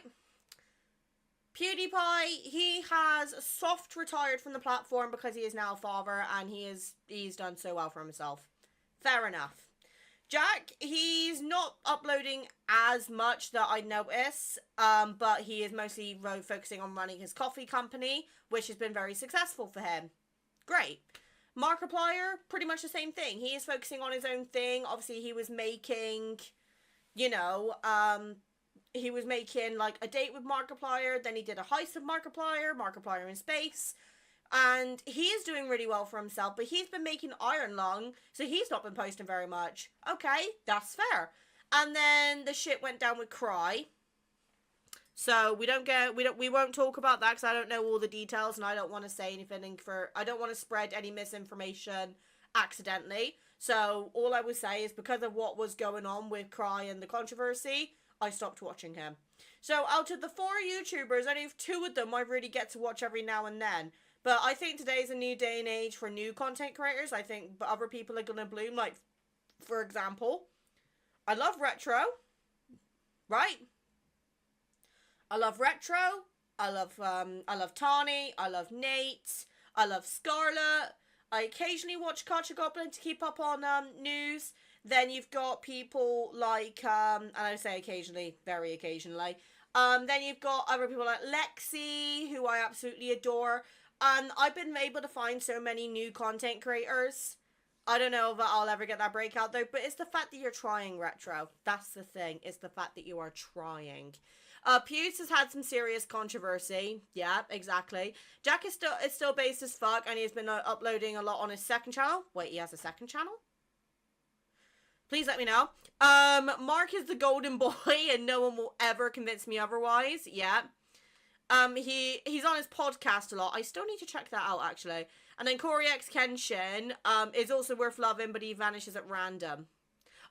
PewDiePie, he has soft retired from the platform because he is now a father and he's done so well for himself. Fair enough. Jack, he's not uploading as much that I notice, but he is mostly focusing on running his coffee company, which has been very successful for him. Great. Markiplier, pretty much the same thing. He is focusing on his own thing. Obviously, he was making, you know, he was making, like, a date with Markiplier, then he did a heist of Markiplier, Markiplier in space, and he is doing really well for himself, but he's been making Iron Lung, so he's not been posting very much. Okay, that's fair. And then the shit went down with Cry. So we won't talk about that because I don't know all the details and I don't want to say anything I don't want to spread any misinformation accidentally. So all I would say is because of what was going on with Cry and the controversy, I stopped watching him. So out of the 4 YouTubers, only 2 of them I really get to watch every now and then. But I think today's a new day and age for new content creators. I think other people are going to bloom. Like, for example, I love Retro. Right? I love Retro. I love Tawny. I love Nate. I love Scarlet. I occasionally watch Gotcha Goblin to keep up on news. Then you've got people like, and I say occasionally, very occasionally. Then you've got other people like Lexi, who I absolutely adore. I've been able to find so many new content creators. I don't know if I'll ever get that breakout though, but it's the fact that you're trying, Retro. That's the thing. It's the fact that you are trying. Pewds has had some serious controversy. Yeah, exactly. Jack is still based as fuck, and he's been uploading a lot on his second channel. Wait, he has a second channel? Please let me know. Mark is the golden boy, and no one will ever convince me otherwise. Yeah. He's on his podcast a lot. I still need to check that out, actually. And then Corey X Kenshin, is also worth loving, but he vanishes at random.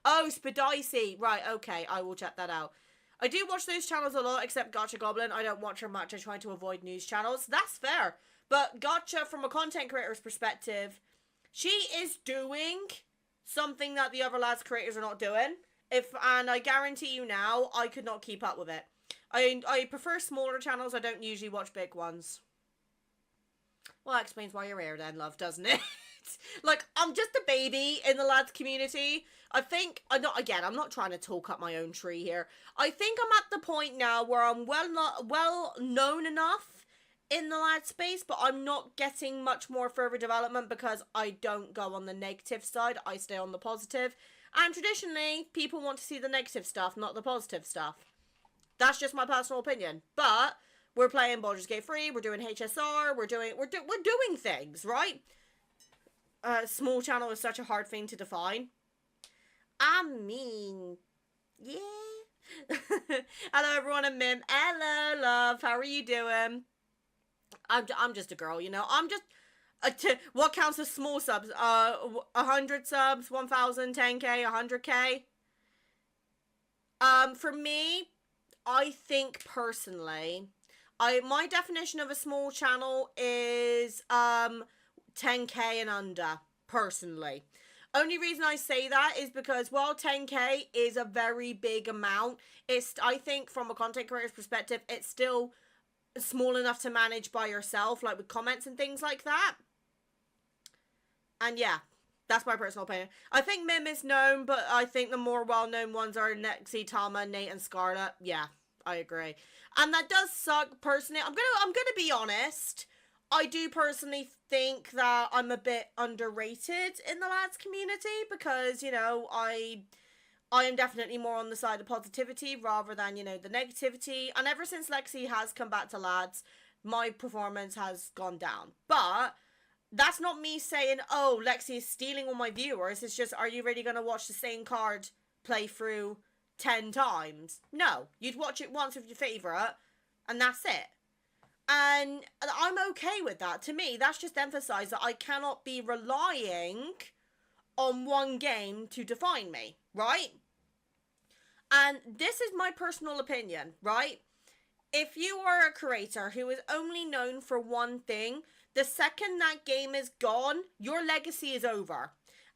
Oh, Spadicy. Right, okay. I will check that out. I do watch those channels a lot, except Gotcha Goblin. I don't watch her much. I try to avoid news channels. That's fair. But Gotcha, from a content creator's perspective, she is doing something that the other lads creators are not doing. And I guarantee you now, I could not keep up with it. I prefer smaller channels. I don't usually watch big ones. Well, that explains why you're here then, love, doesn't it? Like, I'm just a baby in the lads community. I think, I'm not trying to talk up my own tree here. I think I'm at the point now where I'm well known enough in the lad space, but I'm not getting much more further development because I don't go on the negative side. I stay on the positive. And traditionally, people want to see the negative stuff, not the positive stuff. That's just my personal opinion. But we're playing Baldur's Gate 3, we're doing HSR, we're doing things, right? Small channel is such a hard thing to define. I mean, yeah. Hello everyone, I'm Mim. Hello, love. How are you doing? I'm just a girl, you know. I'm just what counts as small subs? 100 subs, 1,000, 10k, 100k. For me, I think personally, my definition of a small channel is 10k and under, personally. Only reason I say that is because while 10k is a very big amount, I think from a content creator's perspective, it's still small enough to manage by yourself, like with comments and things like that. And yeah, that's my personal opinion. I think Mim is known, but I think the more well-known ones are Nexi, Tama, Nate, and Scarlet. Yeah, I agree. And that does suck, personally. I'm gonna be honest. I do personally think that I'm a bit underrated in the lads community because, you know, I am definitely more on the side of positivity rather than, you know, the negativity. And ever since Lexi has come back to lads, my performance has gone down. But that's not me saying, oh, Lexi is stealing all my viewers. It's just, are you really going to watch the same card play through 10 times? No. You'd watch it once with your favourite, and that's it. And I'm okay with that. To me, that's just emphasised that I cannot be relying on one game to define me, right? And this is my personal opinion, right? If you are a creator who is only known for one thing, the second that game is gone, your legacy is over.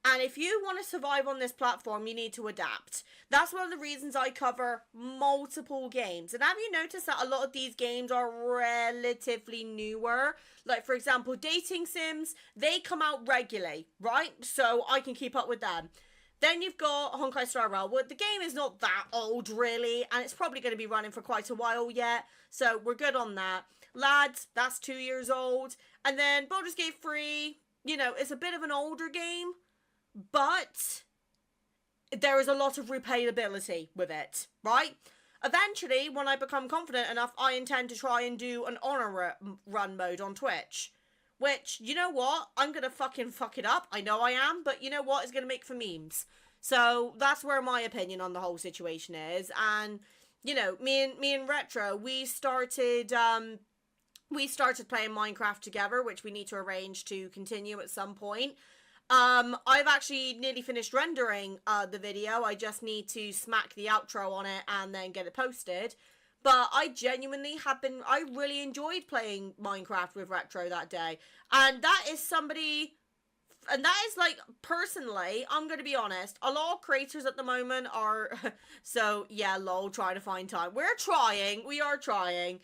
And if you want to survive on this platform, you need to adapt. That's one of the reasons I cover multiple games. And have you noticed that a lot of these games are relatively newer? Like, for example, dating sims, they come out regularly, right? So I can keep up with them. Then you've got Honkai Star Rail. Well, the game is not that old, really, and it's probably going to be running for quite a while yet, so we're good on that. Lads, that's 2 years old. And then Baldur's Gate 3, you know, it's a bit of an older game, but there is a lot of replayability with it, right? Eventually, when I become confident enough, I intend to try and do an honor run mode on Twitch. Which, you know what? I'm gonna fucking fuck it up. I know I am, but you know what? It's gonna make for memes. So that's where my opinion on the whole situation is. And, you know, me and Retro, we started playing Minecraft together, which we need to arrange to continue at some point. I've actually nearly finished rendering the video. I just need to smack the outro on it and then get it posted. But I genuinely I really enjoyed playing Minecraft with Retro that day. And that is like, personally, I'm going to be honest, a lot of creators at the moment are, so yeah, lol, trying to find time. We are trying.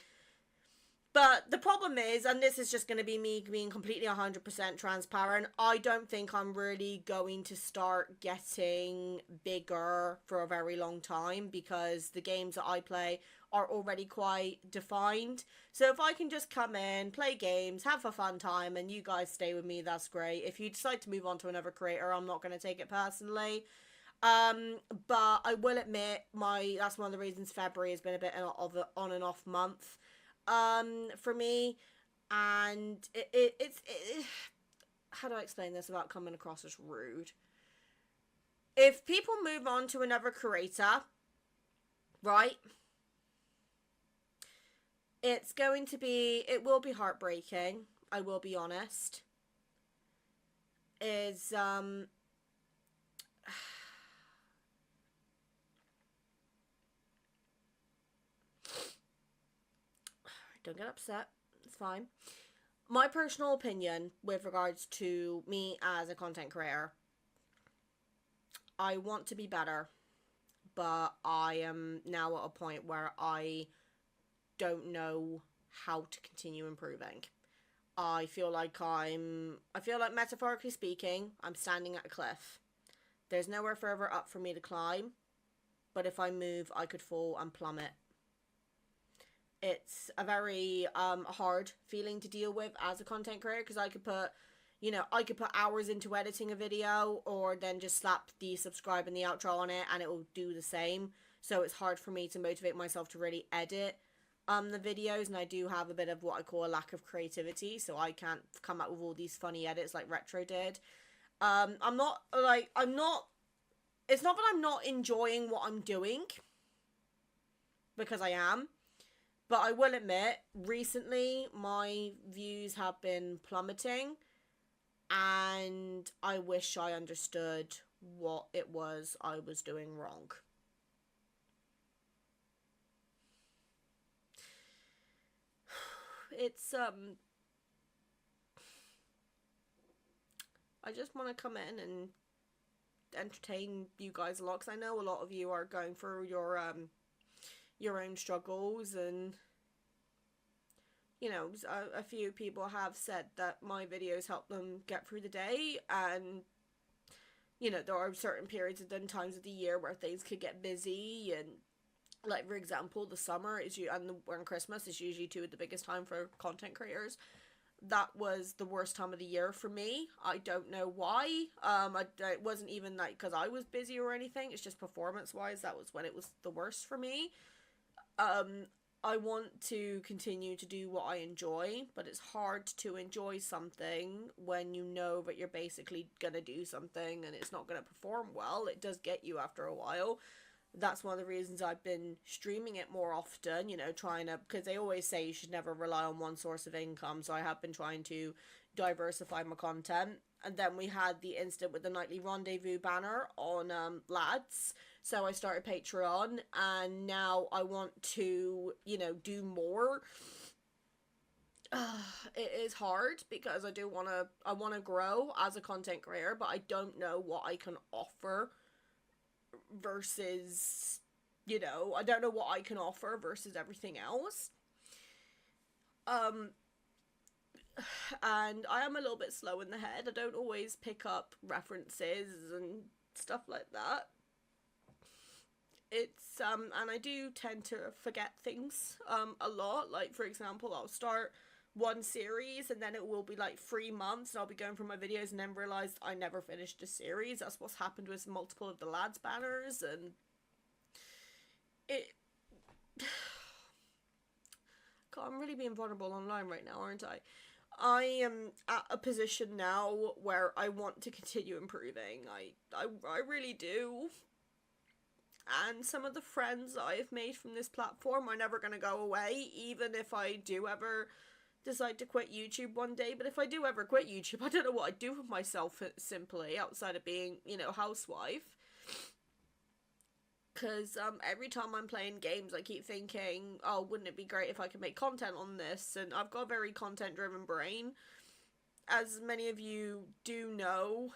But the problem is, and this is just going to be me being completely 100% transparent, I don't think I'm really going to start getting bigger for a very long time because the games that I play are already quite defined. So if I can just come in, play games, have a fun time, and you guys stay with me, that's great. If you decide to move on to another creator, I'm not going to take it personally. But I will admit, that's one of the reasons February has been a bit of an on and off month for me, and it's how do I explain this without coming across as rude? If people move on to another creator, right, it will be heartbreaking, I will be honest. Don't get upset. It's fine. My personal opinion with regards to me as a content creator, I want to be better, but I am now at a point where I don't know how to continue improving. I feel like metaphorically speaking, I'm standing at a cliff. There's nowhere further up for me to climb, but if I move, I could fall and plummet. It's a very hard feeling to deal with as a content creator, because I could put hours into editing a video, or then just slap the subscribe and the outro on it and it will do the same. So it's hard for me to motivate myself to really edit the videos, and I do have a bit of what I call a lack of creativity, so I can't come up with all these funny edits like Retro did. It's not that I'm not enjoying what I'm doing, because I am. But I will admit, recently, my views have been plummeting, and I wish I understood what it was I was doing wrong. It's, I just want to come in and entertain you guys a lot, because I know a lot of you are going through your own struggles, and you know, a few people have said that my videos help them get through the day, and you know, there are certain periods and times of the year where things could get busy, and like, for example, the summer and Christmas is usually two of the biggest time for content creators. That was the worst time of the year for me. I don't know why. It wasn't even like because I was busy or anything. It's just performance wise, that was when it was the worst for me. I want to continue to do what I enjoy, but it's hard to enjoy something when you know that you're basically gonna do something and it's not gonna perform well. It does get you after a while. That's one of the reasons I've been streaming it more often, you know, because they always say you should never rely on one source of income, so I have been trying to diversify my content. And then we had the incident with the nightly rendezvous banner on Lads, so I started Patreon, and now I want to, you know, do more. It is hard because I want to grow as a content creator, but I don't know what I can offer versus, you know, I don't know what I can offer versus everything else. And I am a little bit slow in the head. I don't always pick up references and stuff like that. It's, and I do tend to forget things, a lot. Like, for example, I'll start one series and then it will be like 3 months and I'll be going through my videos and then realize I never finished a series. That's what's happened with multiple of the lads banners, and it... God, I'm really being vulnerable online right now, aren't I? I am at a position now where I want to continue improving. I really do. And some of the friends that I have made from this platform are never going to go away, even if I do ever decide to quit YouTube one day. But if I do ever quit YouTube, I don't know what I'd do with myself, simply, outside of being, you know, housewife. Because every time I'm playing games, I keep thinking, oh, wouldn't it be great if I could make content on this? And I've got a very content-driven brain. As many of you do know,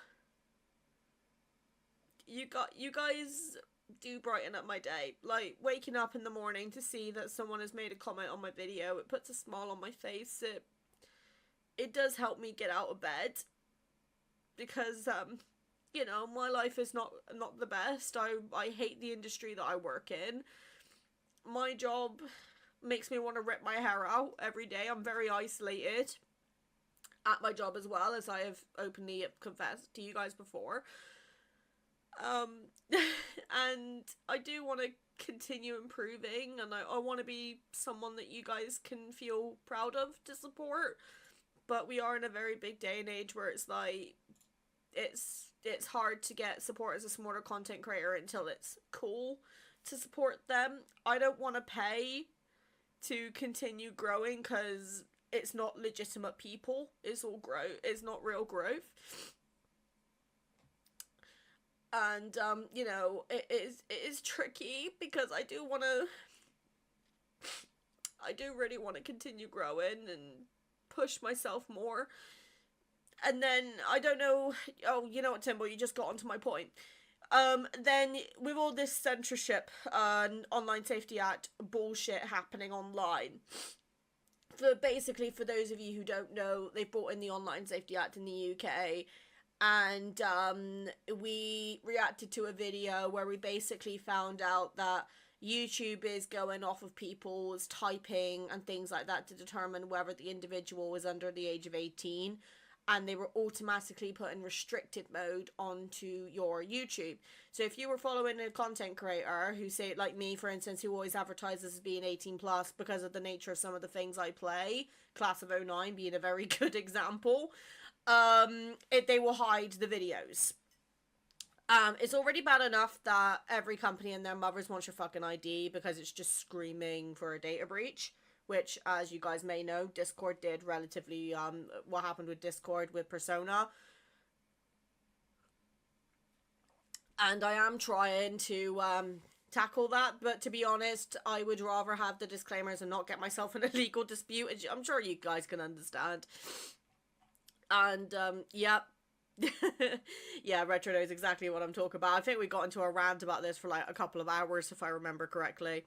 you guys do brighten up my day. Like, waking up in the morning to see that someone has made a comment on my video, it puts a smile on my face. It does help me get out of bed. Because, you know, my life is not the best. I hate the industry that I work in. My job makes me want to rip my hair out every day. I'm very isolated at my job, as well, as I have openly confessed to you guys before. And I do want to continue improving, and I want to be someone that you guys can feel proud of to support. But we are in a very big day and age where it's like, it's hard to get support as a smaller content creator until it's cool to support them. I don't want to pay to continue growing because it's not legitimate people. It's all growth. It's not real growth. And, you know, it is tricky because I do really want to continue growing and push myself more. And then, I don't know, oh, you know what, Timbo, you just got onto my point. Then, with all this censorship and Online Safety Act bullshit happening online, for those of you who don't know, they brought in the Online Safety Act in the UK, and we reacted to a video where we basically found out that YouTube is going off of people's typing and things like that to determine whether the individual is under the age of 18, and they were automatically putting restricted mode onto your YouTube. So if you were following a content creator who, say, like me, for instance, who always advertises as being 18 plus because of the nature of some of the things I play, Class of '09 being a very good example, they will hide the videos. It's already bad enough that every company and their mothers wants your fucking ID because it's just screaming for a data breach, which, as you guys may know, Discord did relatively, what happened with Discord with Persona. And I am trying to, tackle that, but to be honest, I would rather have the disclaimers and not get myself in a legal dispute. I'm sure you guys can understand. And, yep. Yeah, Retro knows exactly what I'm talking about. I think we got into a rant about this for like a couple of hours, if I remember correctly.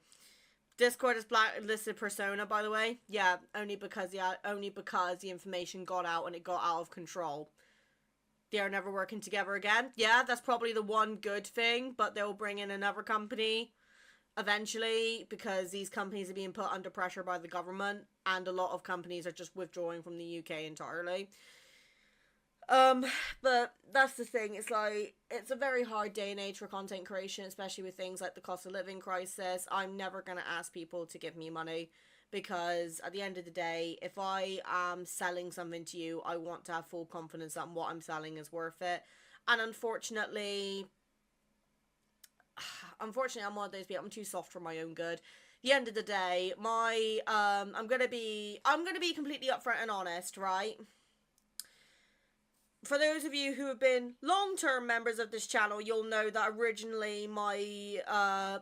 Discord has blacklisted Persona, by the way. Yeah, only because the information got out and it got out of control. They are never working together again. Yeah, that's probably the one good thing, but they'll bring in another company eventually because these companies are being put under pressure by the government, and a lot of companies are just withdrawing from the UK entirely. But that's the thing, it's like, it's a very hard day and age for content creation, especially with things like the cost of living crisis. I'm never gonna ask people to give me money, because at the end of the day, if I am selling something to you, I want to have full confidence that what I'm selling is worth it. And unfortunately, I'm one of those people, I'm too soft for my own good. At the end of the day, I'm gonna be completely upfront and honest, right? For those of you who have been long-term members of this channel, you'll know that originally my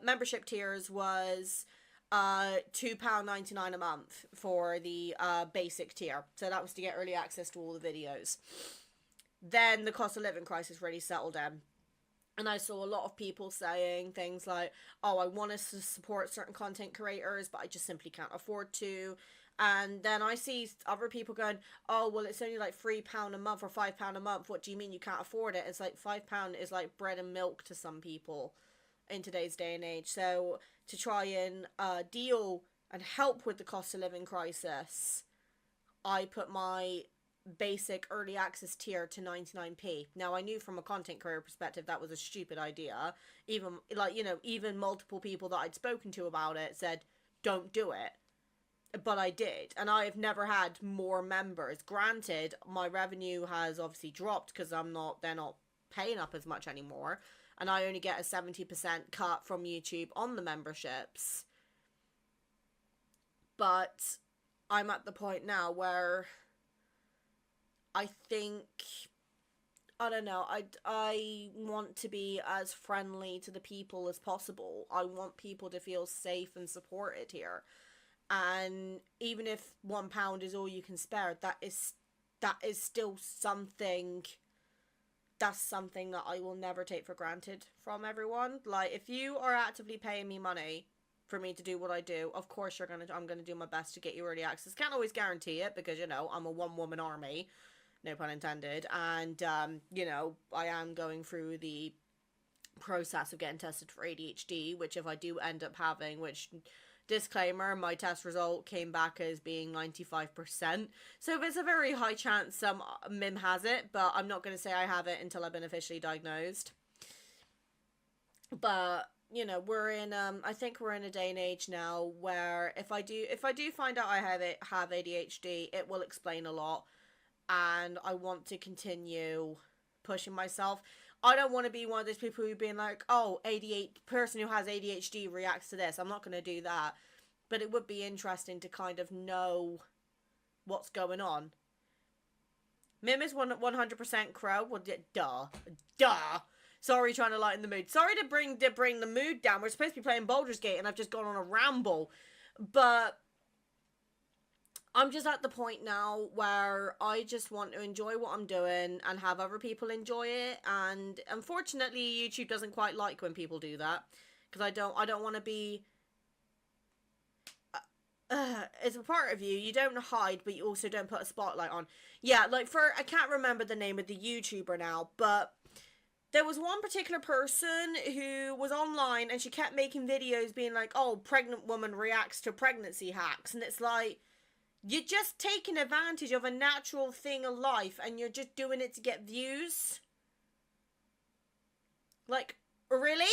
membership tiers was £2.99 a month for the basic tier. So that was to get early access to all the videos. Then the cost of living crisis really settled in. And I saw a lot of people saying things like, oh, I want us to support certain content creators, but I just simply can't afford to. And then I see other people going, oh, well, it's only like £3 a month or £5 a month. What do you mean you can't afford it? It's like £5 is like bread and milk to some people in today's day and age. So to try and deal and help with the cost of living crisis, I put my basic early access tier to 99p. Now, I knew from a content creator perspective that was a stupid idea. Even, like, you know, even multiple people that I'd spoken to about it said, don't do it. But I did, and I have never had more members. Granted, my revenue has obviously dropped because they're not paying up as much anymore, and I only get a 70% cut from YouTube on the memberships. But I'm at the point now where I think, I don't know, I want to be as friendly to the people as possible. I want people to feel safe and supported here. And even if £1 is all you can spare, that is still something. That's something that I will never take for granted from everyone. Like, if you are actively paying me money for me to do what I do, of course I'm gonna do my best to get you early access. Can't always guarantee it because, you know, I'm a one-woman army, no pun intended, and you know, I am going through the process of getting tested for ADHD, which if I do end up having, which, disclaimer, my test result came back as being 95%. So there's a very high chance Mim has it, but I'm not going to say I have it until I've been officially diagnosed. But, you know, I think we're in a day and age now where if I do find out I have ADHD, it will explain a lot, and I want to continue pushing myself. I don't want to be one of those people who being like, oh, person who has ADHD reacts to this. I'm not going to do that. But it would be interesting to kind of know what's going on. Mim is 100% crow. Well, duh. Sorry, trying to lighten the mood. Sorry to bring the mood down. We're supposed to be playing Baldur's Gate, and I've just gone on a ramble. But I'm just at the point now where I just want to enjoy what I'm doing and have other people enjoy it. And unfortunately, YouTube doesn't quite like when people do that, because I don't want to be. It's a part of you. You don't hide, but you also don't put a spotlight on. Yeah, like I can't remember the name of the YouTuber now, but there was one particular person who was online and she kept making videos being like, oh, pregnant woman reacts to pregnancy hacks. And it's like, you're just taking advantage of a natural thing of life and you're just doing it to get views. Like, really?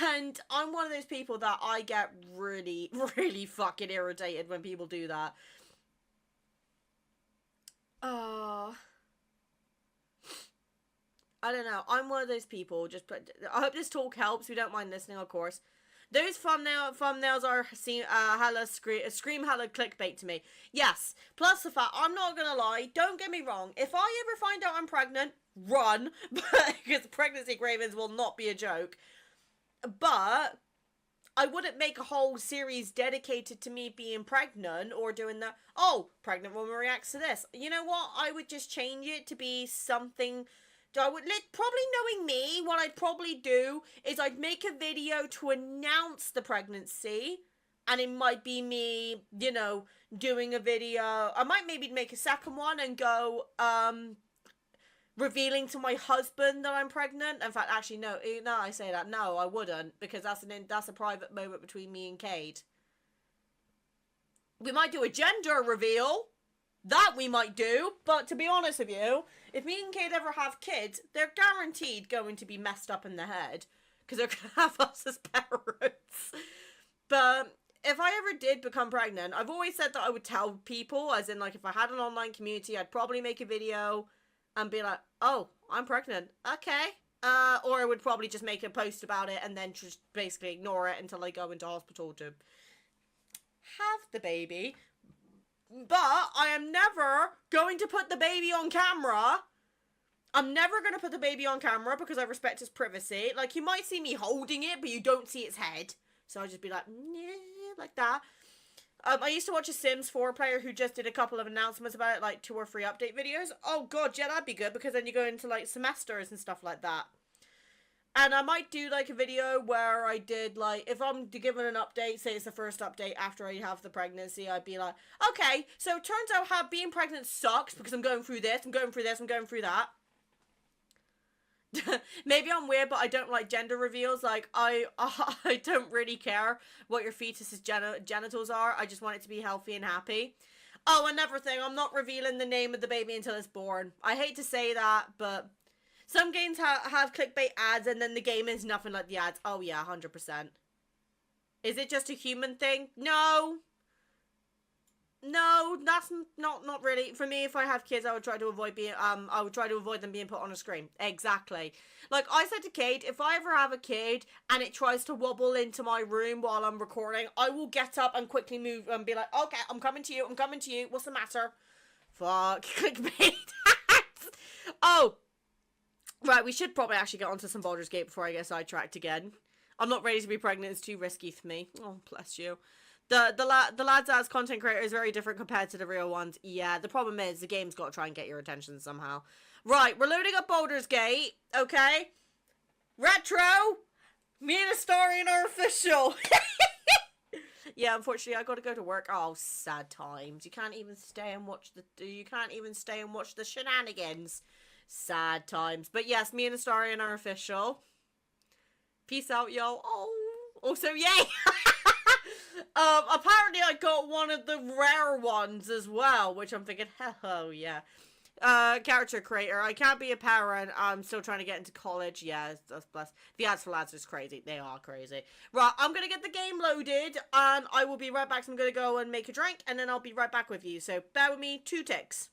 And I'm one of those people that I get really, really fucking irritated when people do that. I don't know. I'm one of those people. I hope this talk helps. We don't mind listening, of course. Those thumbnails are scream hella clickbait to me. Yes. Plus the fact, I'm not gonna lie, don't get me wrong, if I ever find out I'm pregnant, run, because pregnancy cravings will not be a joke. But I wouldn't make a whole series dedicated to me being pregnant or doing that. Oh, pregnant woman reacts to this. You know what? I would just change it to be something. Probably knowing me, what I'd probably do is I'd make a video to announce the pregnancy, and it might be me, you know, doing a video. I might maybe make a second one and go, revealing to my husband that I'm pregnant. In fact, actually, no, I say that, no, I wouldn't, because that's a private moment between me and Cade. We might do a gender reveal. That we might do, but to be honest with you, if me and Cade ever have kids, they're guaranteed going to be messed up in the head, because they're going to have us as parents. But if I ever did become pregnant, I've always said that I would tell people, as in, like, if I had an online community, I'd probably make a video and be like, oh, I'm pregnant, okay. Or I would probably just make a post about it and then just basically ignore it until I go into hospital to have the baby. But I am never going to put the baby on camera. I'm never going to put the baby on camera because I respect his privacy. Like, you might see me holding it, but you don't see its head. So I'll just be like, yeah, like that. I used to watch a Sims 4 player who just did a couple of announcements about it, like 2 or 3 update videos. Oh god, yeah, that'd be good, because then you go into, like, semesters and stuff like that. And I might do like a video where I did like, if I'm given an update, say it's the first update after I have the pregnancy, I'd be like, okay, so it turns out how being pregnant sucks because I'm going through this, I'm going through this, I'm going through that. Maybe I'm weird, but I don't like gender reveals. Like, I don't really care what your fetus's genitals are. I just want it to be healthy and happy. Oh, another thing, I'm not revealing the name of the baby until it's born. I hate to say that, but some games have clickbait ads and then the game is nothing like the ads. Oh yeah, 100%. Is it just a human thing? No. No, that's not really. For me, if I have kids, I would try to avoid them being put on a screen. Exactly. Like I said to Kate, if I ever have a kid and it tries to wobble into my room while I'm recording, I will get up and quickly move and be like, okay, I'm coming to you, I'm coming to you. What's the matter? Fuck, clickbait. Oh, right, we should probably actually get onto some Baldur's Gate before I get sidetracked again. I'm not ready to be pregnant, it's too risky for me. Oh, bless you. The lads as content creator is very different compared to the real ones. Yeah, the problem is the game's got to try and get your attention somehow. Right, we're loading up Baldur's Gate, okay? Retro! Me and Astarion are official! Yeah, unfortunately, I gotta go to work. Oh, sad times. You can't even stay and watch the shenanigans. Sad times. But yes, me and Astarion are official. Peace out, yo. Oh. Also, yay! Apparently I got one of the rare ones as well, which I'm thinking, oh yeah. Character creator. I can't be a parent. I'm still trying to get into college. Yeah, that's blessed. The ads for lads is crazy. They are crazy. Right, I'm gonna get the game loaded, and I will be right back. So I'm gonna go and make a drink, and then I'll be right back with you. So bear with me 2 ticks.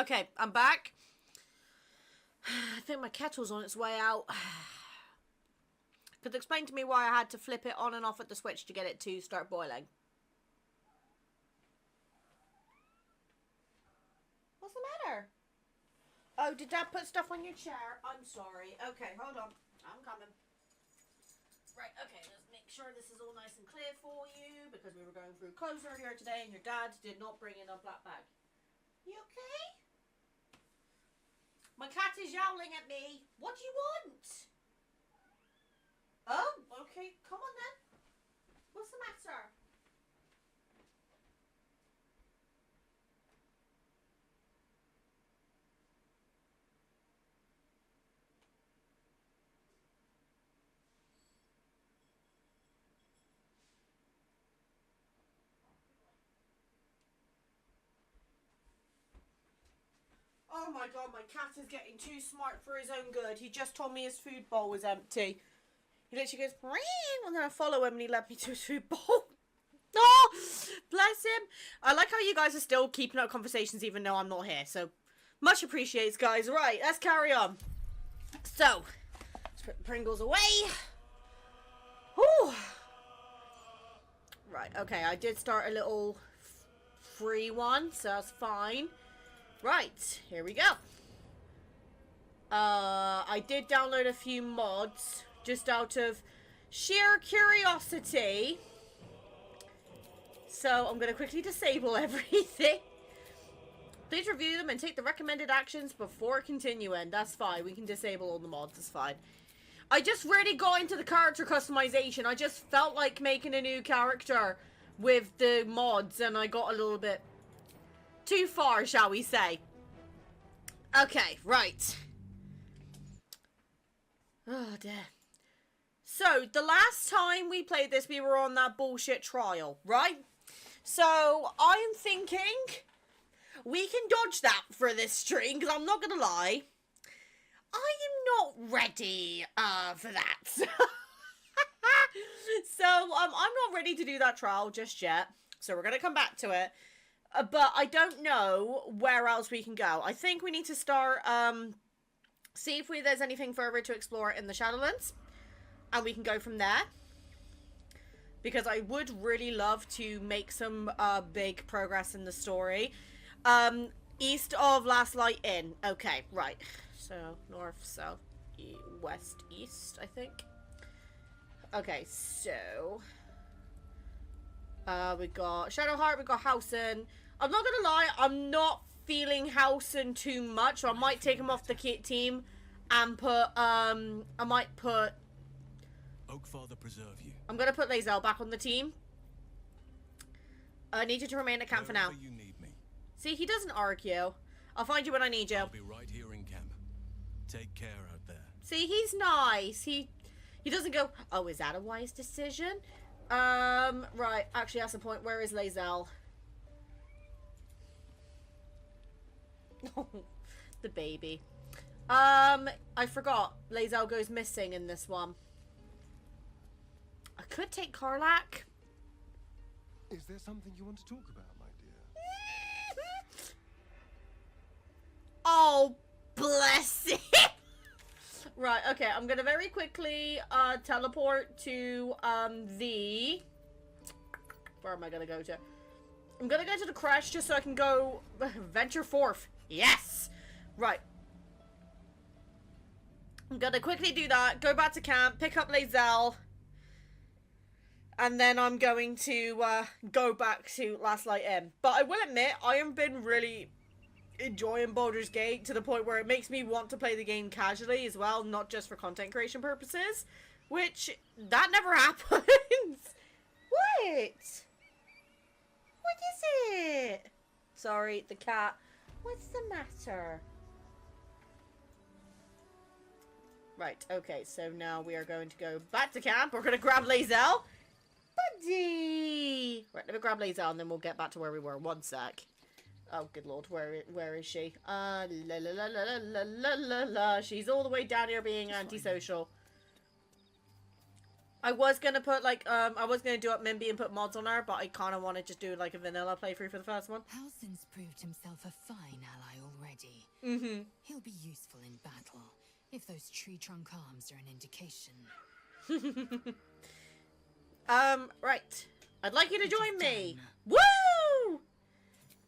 Okay, I'm back. I think my kettle's on its way out. Could you explain to me why I had to flip it on and off at the switch to get it to start boiling? What's the matter? Oh, did Dad put stuff on your chair? I'm sorry. Okay, hold on. I'm coming. Right, okay, let's make sure this is all nice and clear for you, because we were going through clothes earlier today and your dad did not bring in a black bag. You okay? My cat is yowling at me. What do you want? Oh, okay, come on then. What's the matter? Oh my god, my cat is getting too smart for his own good. He just told me his food bowl was empty. He literally goes, "Meow," and then I follow him and he led me to his food bowl. Oh, bless him. I like how you guys are still keeping up conversations even though I'm not here. So, much appreciates, guys. Right, let's carry on. So, let's put the Pringles away. Whew. Right, okay, I did start a little free one, so that's fine. Right, here we go. I did download a few mods just out of sheer curiosity. So I'm going to quickly disable everything. Please review them and take the recommended actions before continuing. That's fine. We can disable all the mods. It's fine. I just really got into the character customization. I just felt like making a new character with the mods and I got a little bit too far, shall we say. Okay, right. Oh, dear. So, the last time we played this, we were on that bullshit trial, right? So, I'm thinking we can dodge that for this stream, because I'm not going to lie. I am not ready for that. So, I'm not ready to do that trial just yet. So, we're going to come back to it. But I don't know where else we can go. I think we need to start, see if there's anything further to explore in the Shadowlands. And we can go from there. Because I would really love to make some big progress in the story. East of Last Light Inn. Okay, right. So, north, south, west, east, I think. Okay, so... we got Shadowheart, we got Housen. I'm not gonna lie, I'm not feeling Housen too much, so I might take him off the team and put, I might put... Oakfather preserve you. I'm gonna put Lae'zel back on the team. I need you to remain at camp for now. You need me. See, he doesn't argue. I'll find you when I need you. I'll be right here in camp. Take care out there. See, he's nice. He doesn't go, oh, is that a wise decision? Right, actually that's the point. Where is Lae'zel? The baby. I forgot. Lae'zel goes missing in this one. I could take Karlach. Is there something you want to talk about, my dear? Oh, bless him. Right, okay, I'm gonna very quickly teleport to the... Where am I gonna go to? I'm gonna go to the crash just so I can go venture forth. Yes! Right. I'm gonna quickly do that, go back to camp, pick up Lae'zel, and then I'm going to go back to Last Light Inn. But I will admit, I have been really enjoying Baldur's Gate to the point where it makes me want to play the game casually as well, not just for content creation purposes, which that never happens. What? What is it? Sorry, the cat. What's the matter? Right, okay, so now we are going to go back to camp. We're going to grab Lae'zel. Buddy! Right, let me grab Lae'zel and then we'll get back to where we were. One sec. Oh, good lord, where is she? La la la la la la la la. She's all the way down here being antisocial. I was gonna put like I was gonna do up Mimby and put mods on her, but I kind of want to just do like a vanilla playthrough for the first one. Halsin's proved himself a fine ally already. Mm-hmm. He'll be useful in battle, if those tree trunk arms are an indication. Right. I'd like you to join me. Woo!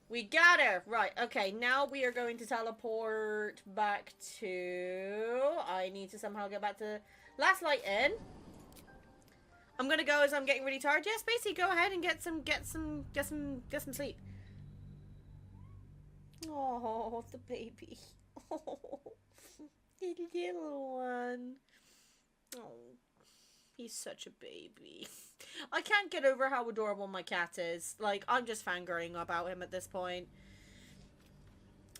We got her. Right, okay, now we are going to teleport back to... I need to somehow get back to Last Light Inn. I'm gonna go as I'm getting really tired. Yes, basically go ahead and get some sleep. Oh, the baby. Oh, the little one. Oh, he's such a baby. I can't get over how adorable my cat is. Like, I'm just fangirling about him at this point.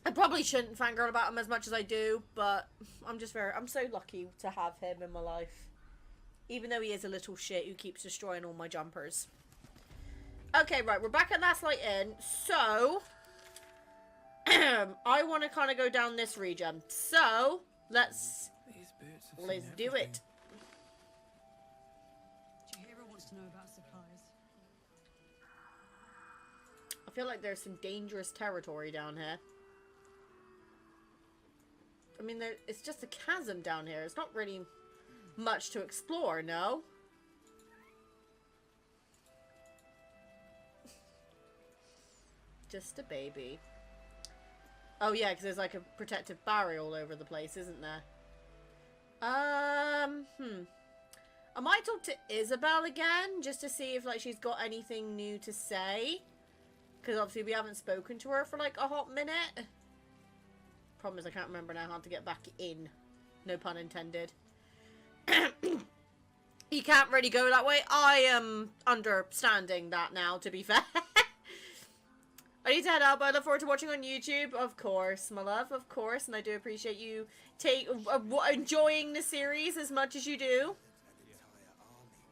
I probably shouldn't fangirl about him as much as I do, but I'm so lucky to have him in my life. Even though he is a little shit who keeps destroying all my jumpers. Okay, right, we're back at Last Light Inn. So, I want to kind of go down this region. So, let's do it. Jahira wants to know about supplies. I feel like there's some dangerous territory down here. I mean, it's just a chasm down here. It's not really much to explore, no? Just a baby. Oh yeah, because there's like a protective barrier all over the place, isn't there? I might talk to Isabel again, just to see if like she's got anything new to say. Because obviously we haven't spoken to her for like a hot minute. Problem is I can't remember now how to get back in. No pun intended. You can't really go that way. I am understanding that now, to be fair. I need to head out, but I look forward to watching on YouTube. Of course, my love, of course. And I do appreciate you enjoying the series as much as you do. The entire army.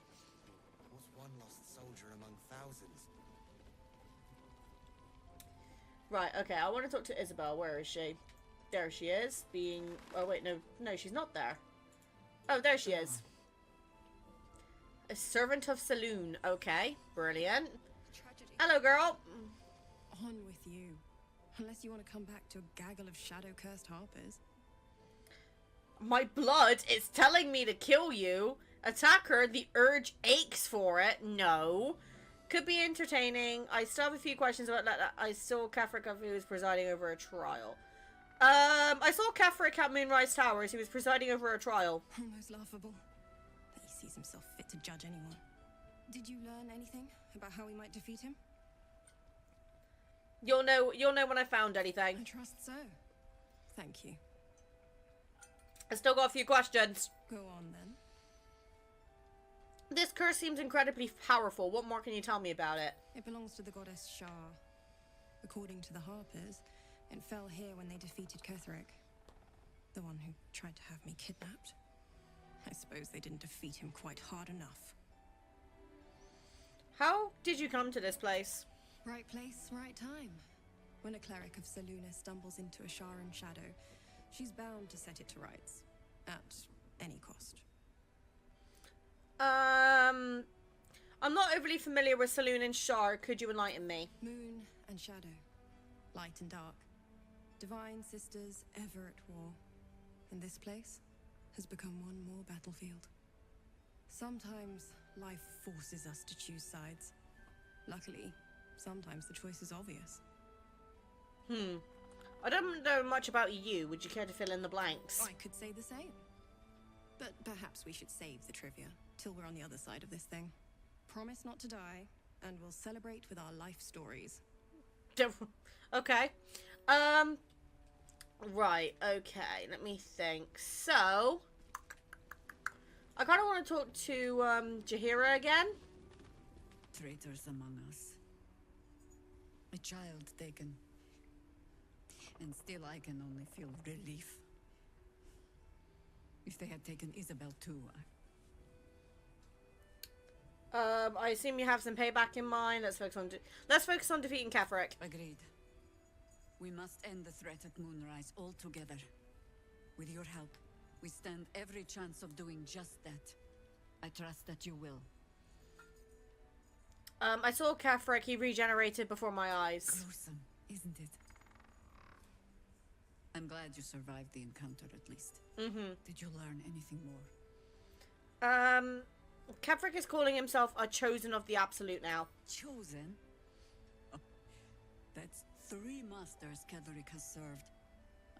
What's one lost soldier among thousands? Right, okay, I want to talk to Isabel. Where is she? There she is, being... Oh, wait, no, she's not there. Oh, there she is. A servant of Saloon. Okay, brilliant. Tragedy. Hello, girl. On with you. Unless you want to come back to a gaggle of shadow-cursed harpers. My blood is telling me to kill you. Attack her. The urge aches for it. No. Could be entertaining. I still have a few questions about that. I saw Kefric who was presiding over a trial. I saw Kefric at Moonrise Towers. He was presiding over a trial. Almost laughable. That he sees himself fit to judge anyone. Did you learn anything about how we might defeat him? You'll know when I found anything. I trust so. Thank you. I still got a few questions. Go on then. This curse seems incredibly powerful. What more can you tell me about it? It belongs to the goddess Shah. According to the Harpers, it fell here when they defeated Ketheric, the one who tried to have me kidnapped. I suppose they didn't defeat him quite hard enough. How did you come to this place? Right place, right time. When a cleric of Saluna stumbles into a Sharan shadow, she's bound to set it to rights, at any cost. I'm not overly familiar with Saloon and Shar. Could you enlighten me? Moon and shadow, light and dark, divine sisters ever at war. And this place has become one more battlefield. Sometimes life forces us to choose sides. Luckily, sometimes the choice is obvious. I don't know much about you. Would you care to fill in the blanks? I could say the same. But perhaps we should save the trivia till we're on the other side of this thing. Promise not to die, and we'll celebrate with our life stories. Okay. Right, okay. Let me think. So, I kind of want to talk to, Jahira again. Traitors among us. A child taken. And still I can only feel relief. If they had taken Isabel too, I assume you have some payback in mind. Let's focus on defeating Kefric. Agreed. We must end the threat at Moonrise altogether. With your help, we stand every chance of doing just that. I trust that you will. I saw Kefric. He regenerated before my eyes. Gruesome, isn't it? I'm glad you survived the encounter at least. Mm-hmm. Did you learn anything more? Kefric is calling himself a chosen of the absolute now. Chosen? Oh, that's 3 masters Ketheric has served.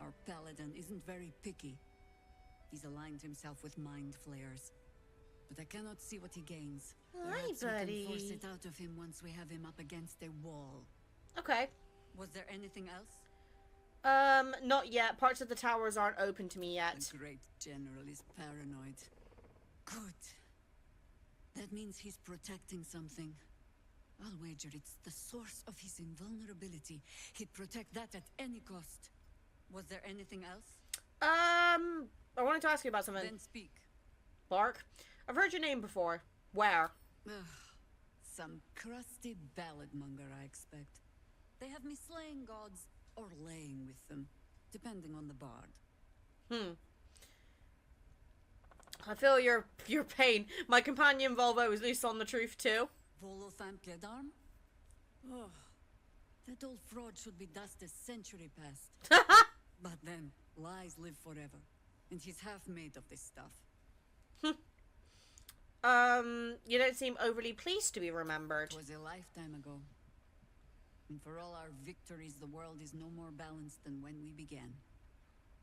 Our paladin isn't very picky. He's aligned himself with mind flayers. But I cannot see what he gains. Perhaps we can force it out of him once we have him up against a wall. Okay. Was there anything else? Not yet. Parts of the towers aren't open to me yet. The great general is paranoid. Good. That means he's protecting something. I'll wager it's the source of his invulnerability. He'd protect that at any cost. Was there anything else? I wanted to ask you about something. Then speak. Bark. I've heard your name before. Where? Ugh, some crusty balladmonger, I expect. They have me slaying gods or laying with them, depending on the bard. I feel your pain. My companion Volvo is loose on the truth too. Volothan Pledarm? Oh, that old fraud should be dust a century past. But then, lies live forever, and he's half made of this stuff. You don't seem overly pleased to be remembered. It was a lifetime ago. And for all our victories, the world is no more balanced than when we began.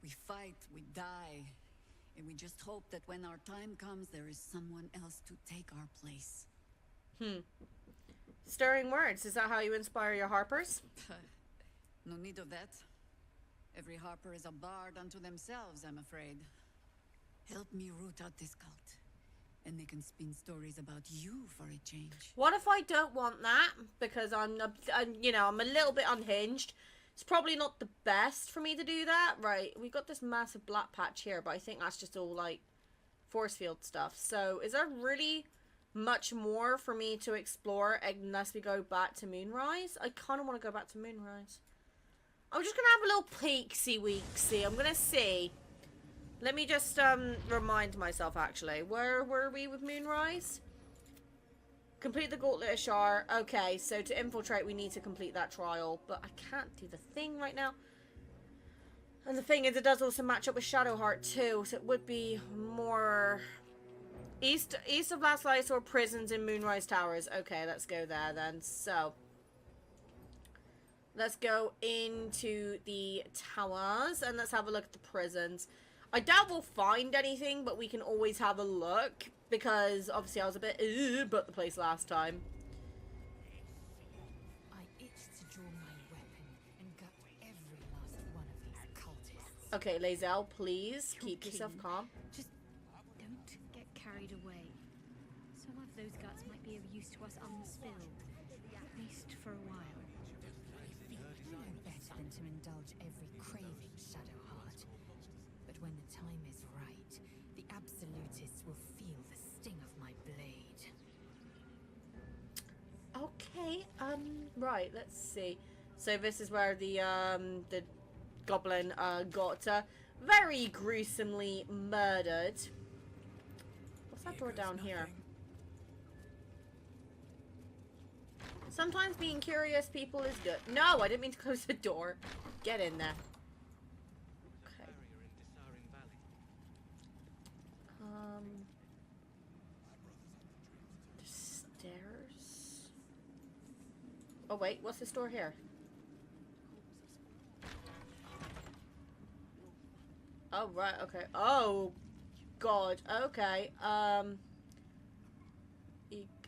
We fight, we die, and we just hope that when our time comes, there is someone else to take our place. Stirring words. Is that how you inspire your harpers? No need of that. Every harper is a bard unto themselves, I'm afraid. Help me root out this cult. And they can spin stories about you for a change. What if I don't want that? Because I'm a little bit unhinged. It's probably not the best for me to do that. Right, we've got this massive black patch here, but I think that's just all, like, force field stuff. So, is there really much more for me to explore unless we go back to Moonrise? I kind of want to go back to Moonrise. I'm just going to have a little peek-see-week-see. I'm going to see. Let me just remind myself, actually. Where were we with Moonrise? Complete the Gauntlet of Shar. Okay, so to infiltrate, we need to complete that trial. But I can't do the thing right now. And the thing is, it does also match up with Shadowheart, too. So it would be more... East of Last Light or prisons in Moonrise Towers. Okay, let's go there, then. So... let's go into the towers. And let's have a look at the prisons. I doubt we'll find anything, but we can always have a look. Because, obviously, I was a bit about the place last time. I itched to draw my weapon and gut every last one of these cultists. Okay, Lae'zel, please keep yourself calm. Just don't get carried away. Some of those guts might be of use to us unspilled, at least for a while. You know better than to indulge every craving, Shadowheart. But when the time is right, the Absolutists will feel the sting of my blade. Okay, right, let's see. So this is where the goblin got very gruesomely murdered. What's that door down here? Sometimes being curious people is good. No, I didn't mean to close the door. Get in there. Okay. Stairs. Oh wait, what's this door here? Oh right, okay. Oh god, okay.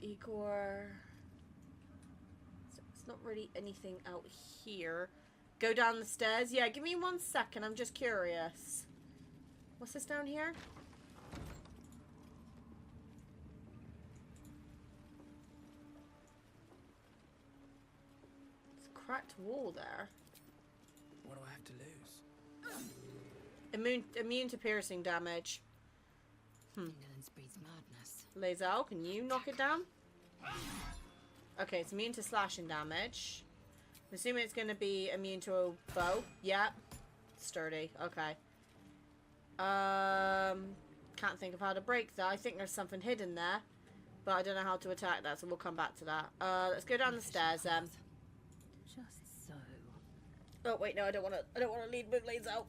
Igor. It's not really anything out here. Go down the stairs. Yeah, give me 1 second. I'm just curious. What's this down here? It's a cracked wall there. What do I have to lose? Immune to piercing damage. Ignorance breeds madness. Lae'zel, can you knock it down? Okay, it's immune to slashing damage. I'm assuming it's going to be immune to a bow. Yeah. Sturdy. Okay. can't think of how to break that. I think there's something hidden there, but I don't know how to attack that, so we'll come back to that. Let's go down the stairs then. Just so. Oh wait, no, I don't want to lead Moonrise out.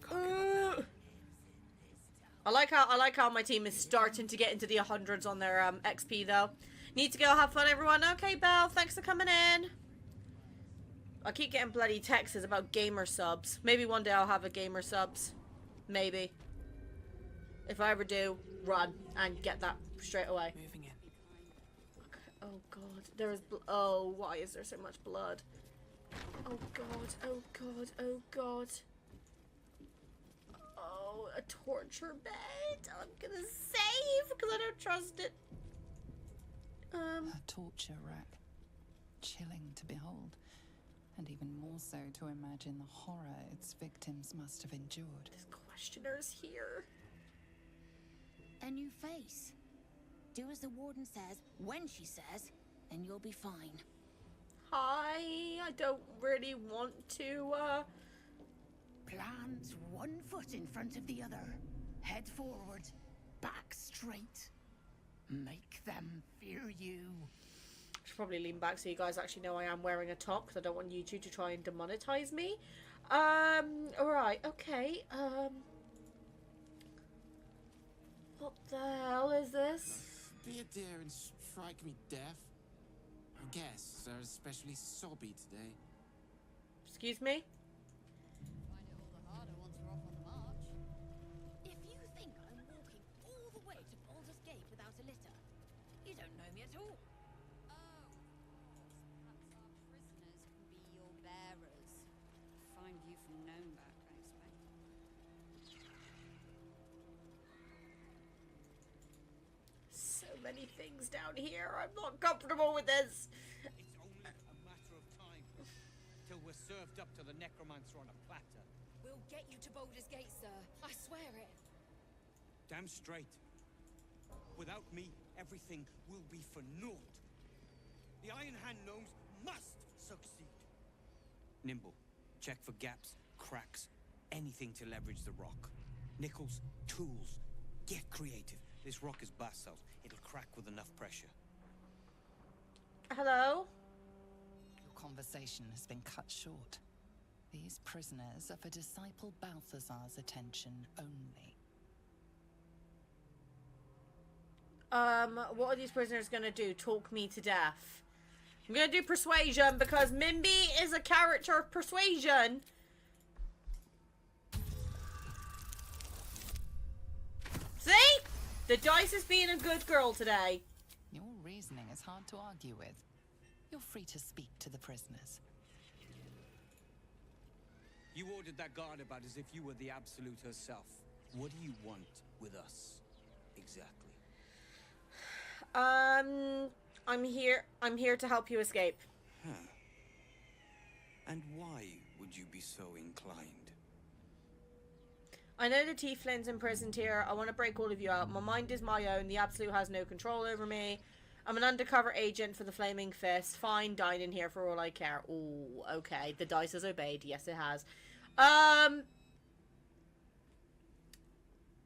I like how my team is starting to get into the 100s on their XP though. Need to go have fun, everyone. Okay, Belle, thanks for coming in. I keep getting bloody texts about gamer subs. Maybe one day I'll have a gamer subs. Maybe. If I ever do, run and get that straight away. Moving in. Okay. Oh god, there is. Oh, why is there so much blood? Oh god. Oh god. Oh god. Oh, a torture bed. I'm gonna save because I don't trust it. A torture rack. Chilling to behold. And even more so to imagine the horror its victims must have endured. This questioner's here. A new face. Do as the warden says, when she says, and you'll be fine. Hi, I don't really want to, Plant one foot in front of the other. Head forward. Back straight. Make them fear you. I should probably lean back so you guys actually know I am wearing a top because I don't want YouTube to try and demonetize me. Alright, okay, what the hell is this? Be a dear and strike me deaf. Our guests are especially sobby today. Excuse me? Find it all the harder once we're off on the march. If you think I'm walking all the way to Baldur's Gate without a litter, you don't know me at all. Oh, perhaps our prisoners can be your bearers. Find you from Gnome back, I expect. So many things down here. I'm not comfortable with this. It's only a matter of time till we're served up to the necromancer on a platter. We'll get you to Baldur's Gate, sir. I swear it. Damn straight. Without me, everything will be for naught. The Iron Hand gnomes must succeed. Nimble, check for gaps, cracks, anything to leverage the rock. Nickels, tools. Get creative. This rock is basalt. It'll crack with enough pressure. Hello? Your conversation has been cut short. These prisoners are for disciple Balthazar's attention only. What are these prisoners gonna do? Talk me to death. I'm gonna do persuasion because Mimby is a character of persuasion. See? The dice is being a good girl today. Your reasoning is hard to argue with. You're free to speak to the prisoners. You ordered that guard about as if you were the Absolute herself. What do you want with us, exactly? I'm here to help you escape. Huh. And why would you be so inclined? I know the Tiefling's imprisoned here. I want to break all of you out. My mind is my own. The Absolute has no control over me. I'm an undercover agent for the Flaming Fist. Fine, dine in here for all I care. Ooh, okay. The dice has obeyed. Yes, it has.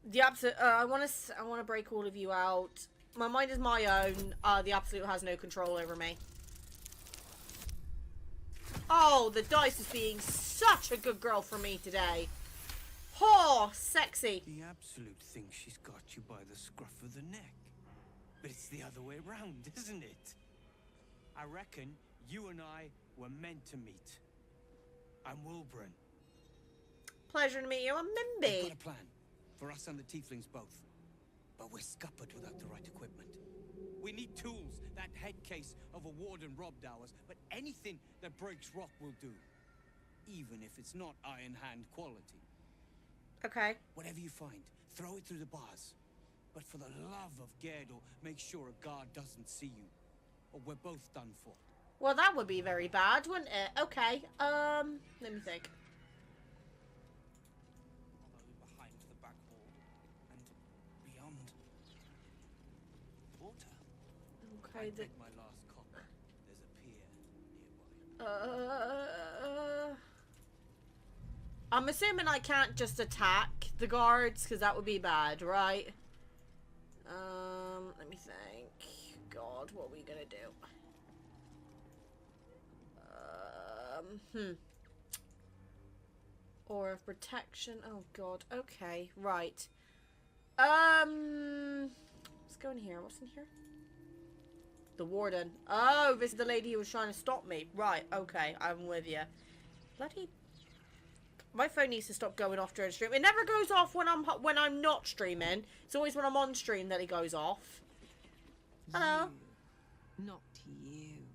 The Absolute. I want to break all of you out. My mind is my own. The Absolute has no control over me. Oh, the dice is being such a good girl for me today. Oh, sexy. The Absolute thinks she's got you by the scruff of the neck. But it's the other way around, isn't it? I reckon you and I were meant to meet. I'm Wilburn. Pleasure to meet you. I'm Mimby. We've got a plan. For us and the Tieflings both. But we're scuppered without the right equipment. We need tools. That head case of a warden robbed ours. But anything that breaks rock will do. Even if it's not Iron Hand quality. Okay. Whatever you find, throw it through the bars. But for the love of Gerdel, make sure a guard doesn't see you. Or we're both done for. Well, that would be very bad, wouldn't it? Okay. Let me think. Although behind the back wall and beyond water. Okay. I take my last cop. There's a pier nearby. I'm assuming I can't just attack the guards, because that would be bad, right? Let me think. God, what are we gonna do? Or of protection. Oh God. Okay. Right. Let's go in here. What's in here? The warden. Oh, this is the lady who was trying to stop me. Right. Okay. I'm with you. Bloody. My phone needs to stop going off during stream. It never goes off when I'm not streaming. It's always when I'm on stream that it goes off. Hello. You, not you.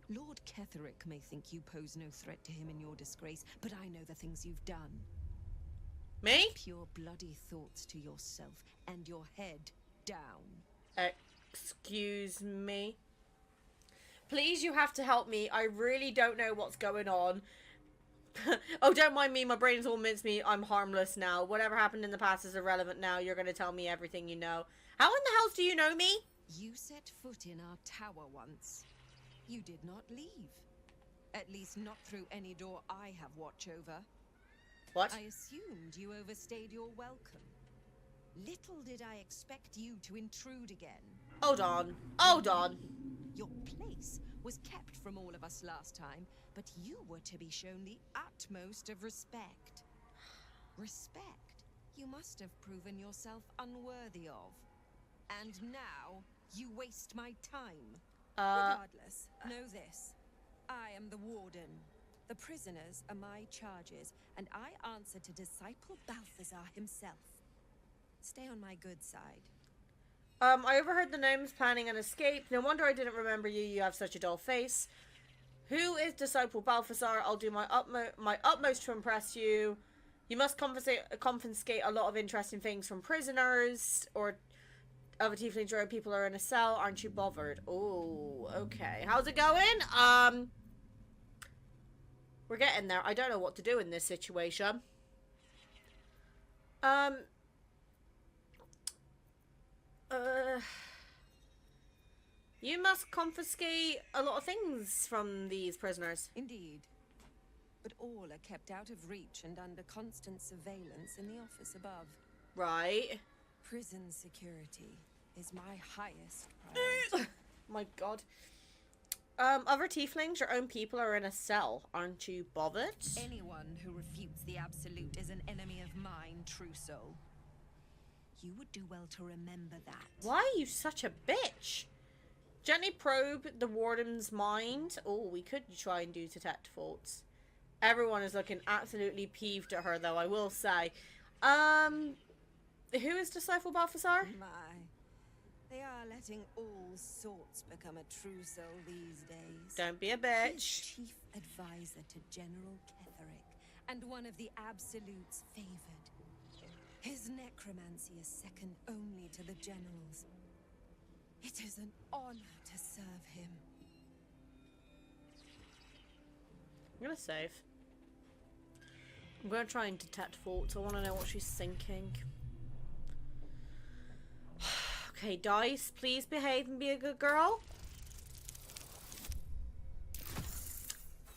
Lord Ketherick may think you pose no threat to him in your disgrace, but I know the things you've done. Me? Pure bloody thoughts to yourself and your head down. Excuse me? Please, you have to help me. I really don't know what's going on. Oh, don't mind me. My brain's all mincemeat. I'm harmless now. Whatever happened in the past is irrelevant now. You're going to tell me everything you know. How in the hell do you know me? You set foot in our tower once. You did not leave. At least not through any door I have watch over. What? I assumed you overstayed your welcome. Little did I expect you to intrude again. Hold on. Hold on. Your place was kept from all of us last time, but you were to be shown the utmost of respect. Respect you must have proven yourself unworthy of. And now, you waste my time. Regardless, know this. I am the warden. The prisoners are my charges, and I answer to Disciple Balthazar himself. Stay on my good side. I overheard the gnomes planning an escape. No wonder I didn't remember you. You have such a dull face. Who is Disciple Balthazar? I'll do my utmost to impress you. You must confiscate a lot of interesting things from prisoners or other tiefling drow people are in a cell. Aren't you bothered? Oh, okay. How's it going? We're getting there. I don't know what to do in this situation. You must confiscate a lot of things from these prisoners. Indeed. But all are kept out of reach and under constant surveillance in the office above. Right. Prison security is my highest priority. My God. Other tieflings, your own people are in a cell. Aren't you bothered? Anyone who refutes the absolute is an enemy of mine, true soul. You would do well to remember that. Why are you such a bitch? Gently probe the warden's mind. Oh, we could try and do detect faults. Everyone is looking absolutely peeved at her, though, I will say. Who is Disciple Balthazar? My. They are letting all sorts become a true soul these days. Don't be a bitch. He's chief advisor to General Ketherick, and one of the Absolute's favored. His necromancy is second only to the General's. It is an honor to serve him. I'm gonna save. I'm gonna try and detect faults. I want to know what she's thinking. Okay, dice, please behave and be a good girl.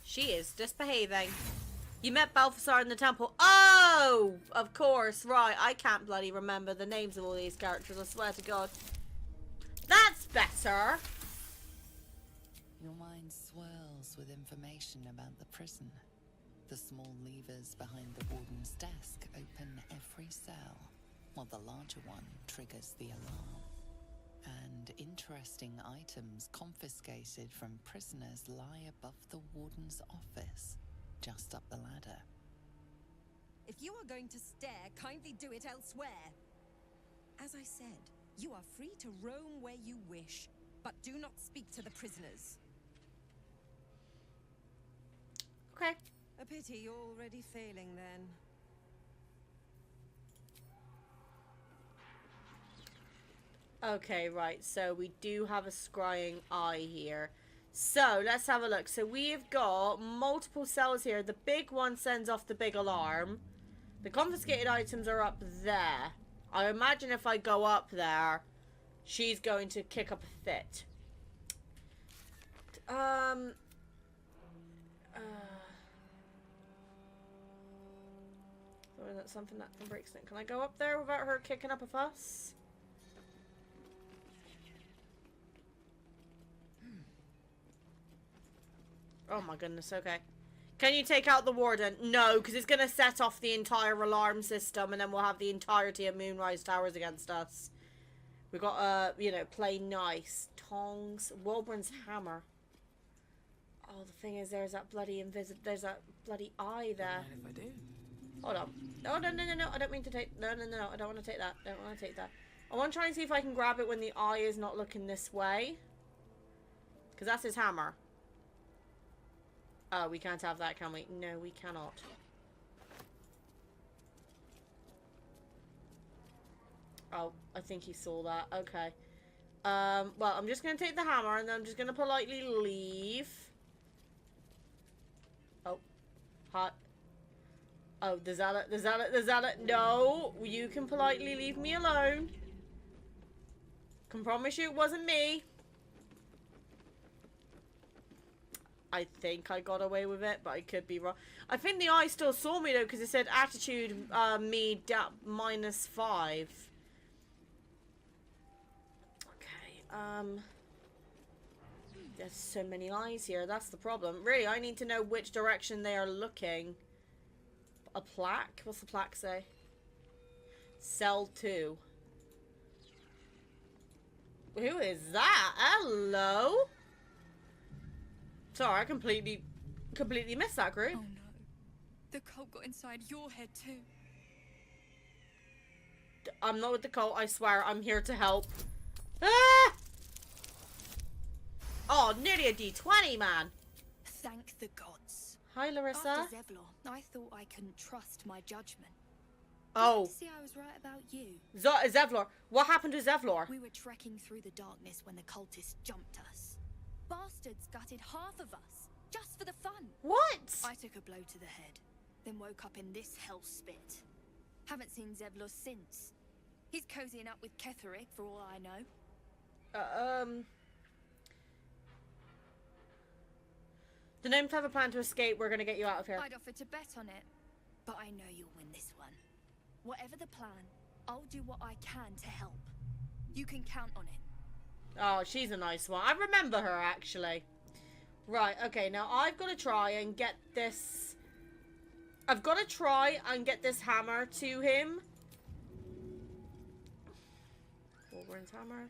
She is disbehaving. You met Balthazar in the temple. Oh, of course, right. I can't bloody remember the names of all these characters, I swear to God. That's better. Your mind swirls with information about the prison. The small levers behind the warden's desk open every cell, while the larger one triggers the alarm. And interesting items confiscated from prisoners lie above the warden's office, just up the ladder. If you are going to stare, kindly do it elsewhere. As I said, you are free to roam where you wish, but do not speak to the prisoners. Okay. A pity you're already failing, then. Okay, right. So we do have a scrying eye here. So let's have a look. So we've got multiple cells here. The big one sends off the big alarm. The confiscated items are up there. I imagine if I go up there, she's going to kick up a fit. So that's something that can break something. Can I go up there without her kicking up a fuss? Oh my goodness, okay. Can you take out the warden? No, because it's going to set off the entire alarm system and then we'll have the entirety of Moonrise Towers against us. We've got, you know, play nice. Tongs. Wilburn's hammer. Oh, the thing is, there's that bloody there's that bloody eye there. If I do. Hold on. No, no, no, no, no. I don't mean to take... No, no, no, no. I don't want to take that. I don't want to take that. I want to try and see if I can grab it when the eye is not looking this way. Because that's his hammer. Oh, we can't have that, can we? No, we cannot. Oh, I think he saw that. Okay. Well, I'm just going to take the hammer and then I'm just going to politely leave. Oh. Hot. Oh, the zealot, the zealot, the zealot. No, you can politely leave me alone. Can promise you it wasn't me. I think I got away with it, but I could be wrong. I think the eye still saw me though, because it said attitude me -5. Okay, there's so many eyes here. That's the problem. Really, I need to know which direction they are looking. A plaque? What's the plaque say? Cell 2. Who is that? Hello? Sorry, I completely missed that group. Oh no. The cult got inside your head too. I'm not with the cult, I swear. I'm here to help. Ah! Oh, nearly a D20, man. Thank the gods. Hi, Larissa. After Zevlor, I thought I couldn't trust my judgment. Oh. See, I was right about you. Zevlor. What happened to Zevlor? We were trekking through the darkness when the cultists jumped us. Bastards gutted half of us, just for the fun. What? I took a blow to the head, then woke up in this hellspit. Haven't seen Zevlor since. He's cozying up with Ketherick, for all I know. The gnomes have a plan to escape. We're gonna get you out of here. I'd offer to bet on it, but I know you'll win this one. Whatever the plan, I'll do what I can to help. You can count on it. Oh, she's a nice one. I remember her, actually. Right, okay, now I've got to try and get this... I've got to try and get this hammer to him. Wolverine's hammer.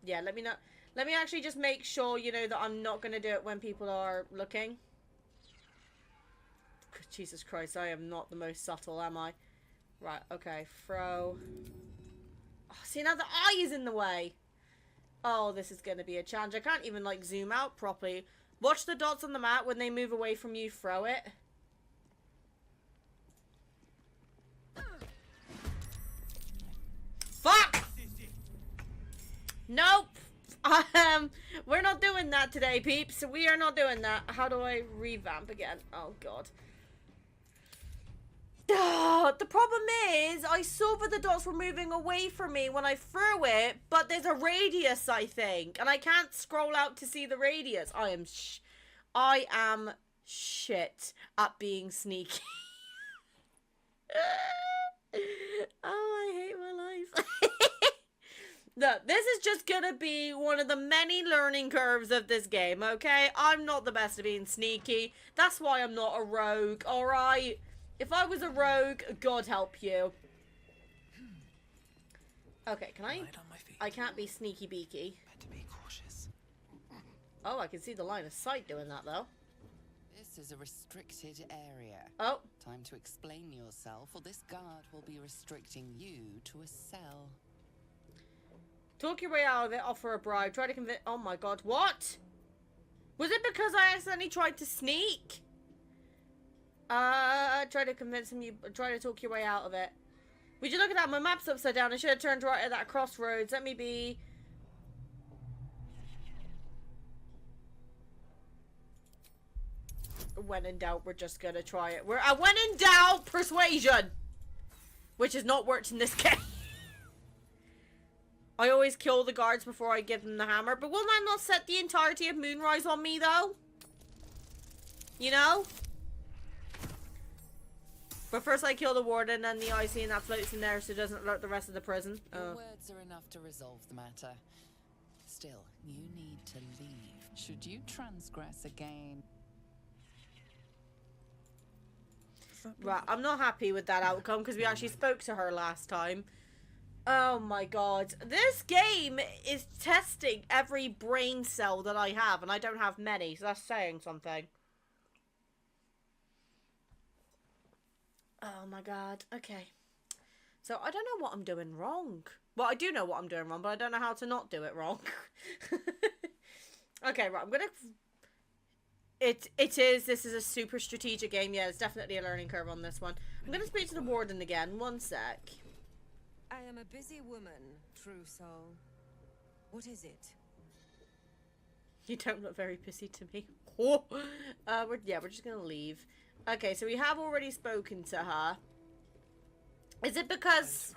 Yeah, let me know. Let me actually just make sure, you know, that I'm not going to do it when people are looking. Jesus Christ, I am not the most subtle, am I? Right, okay, throw... Oh, see, now the eye is in the way. Oh, this is going to be a challenge. I can't even, like, zoom out properly. Watch the dots on the map. When they move away from you, throw it. Fuck! Nope. We're not doing that today, peeps. We are not doing that. How do I revamp again? Oh, God. The problem is, I saw that the dots were moving away from me when I threw it, but there's a radius, I think, and I can't scroll out to see the radius. I am shit at being sneaky. Oh, I hate my life. Look, this is just gonna be one of the many learning curves of this game, okay? I'm not the best at being sneaky. That's why I'm not a rogue, alright? If I was a rogue, God help you. Okay, can I? I can't be sneaky beaky. Better be cautious. Oh, I can see the line of sight doing that though. This is a restricted area. Oh. Time to explain yourself, or this guard will be restricting you to a cell. Talk your way out of it, offer a bribe, try to convince... Oh my God, what? Was it because I accidentally tried to sneak? Try to convince him try to talk your way out of it. Would you look at that? My map's upside down. I should have turned right at that crossroads. Let me be... When in doubt, we're just gonna try it. When in doubt, persuasion! Which has not worked in this game. I always kill the guards before I give them the hammer. But will that not set the entirety of Moonrise on me, though? You know? But first I kill the warden and the IC and that floats in there so it doesn't alert the rest of the prison. Your words are enough to resolve the matter. Still, you need to leave. Should you transgress again... Right, I'm not happy with that outcome because we actually spoke to her last time. Oh my god. This game is testing every brain cell that I have, and I don't have many, so that's saying something. Oh my god. Okay. So I don't know what I'm doing wrong. Well, I do know what I'm doing wrong, but I don't know how to not do it wrong. Okay, right, I'm gonna... This is a super strategic game. Yeah, there's definitely a learning curve on this one. I'm gonna speak to the warden again. One sec. I am a busy woman, true soul. What is it? You don't look very busy to me. Oh. We're just gonna leave. Okay, so we have already spoken to her. Is it because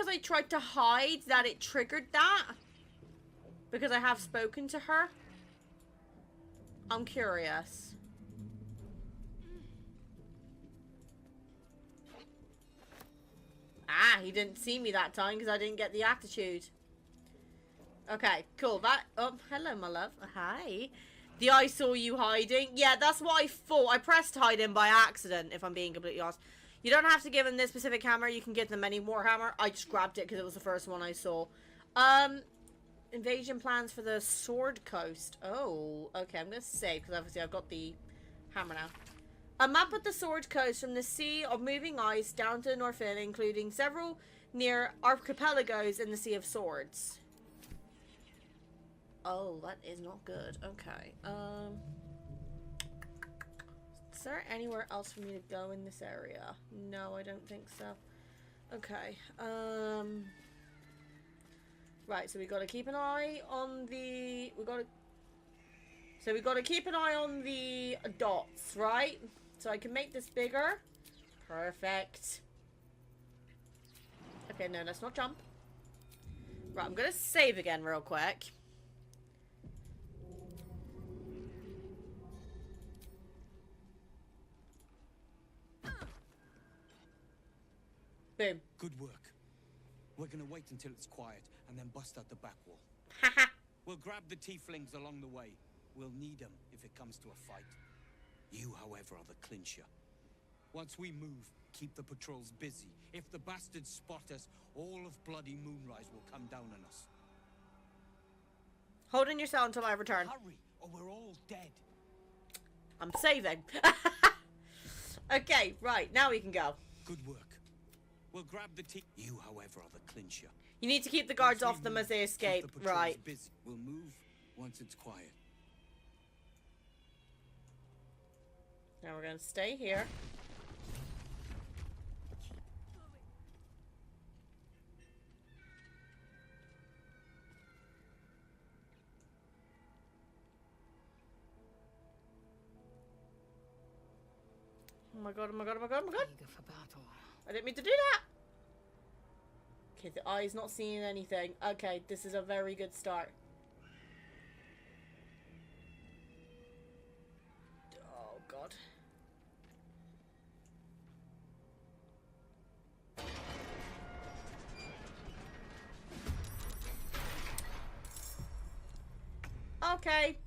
I tried to hide that it triggered that? Because I have spoken to her? I'm curious. Ah, he didn't see me that time because I didn't get the attitude. Okay, cool. Oh, hello, my love. Hi. I saw you hiding. Yeah, that's what I thought. I pressed hide him by accident, if I'm being completely honest. You don't have to give him this specific hammer. You can give them any more hammer. I just grabbed it because it was the first one I saw. Invasion plans for the Sword Coast. Oh, okay. I'm going to save because obviously I've got the hammer now. A map of the Sword Coast from the Sea of Moving Ice down to the North End, including several near archipelagos in the Sea of Swords. Oh, that is not good. Okay. Is there anywhere else for me to go in this area? No, I don't think so. Okay. Right, so we got to keep an eye on the... we got to keep an eye on the dots, right? So I can make this bigger. Perfect. Okay, no, let's not jump. Right, I'm going to save again real quick. Boom. Good work. We're gonna wait until it's quiet and then bust out the back wall. We'll grab the tieflings along the way. We'll need them if it comes to a fight. You, however, are the clincher. Once we move, keep the patrols busy. If the bastards spot us, all of bloody Moonrise will come down on us. Hold in your cell until I return. Hurry, or we're all dead. I'm saving. Okay, right, now we can go. Good work. We'll grab the You, however, are the clincher. You need to keep the guards off them as they escape. Right. Busy. We'll move once it's quiet. Now we're going to stay here. Oh my god, oh my god, oh my god, oh my god. Eager for battle. I didn't mean to do that. Okay, the eye's not seeing anything. Okay, this is a very good start. Oh god. Okay.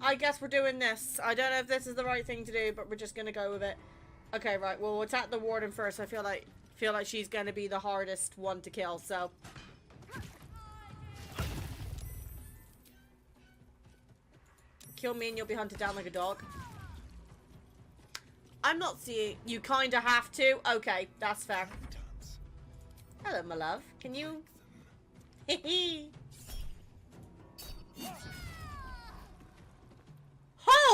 I guess we're doing this. I don't know if this is the right thing to do, but we're just gonna go with it. Okay, right. Well, we'll attack the warden first. I feel like she's gonna be the hardest one to kill. So, kill me and you'll be hunted down like a dog. I'm not seeing. You kind of have to. Okay, that's fair. Hello, my love. Can you? Hee.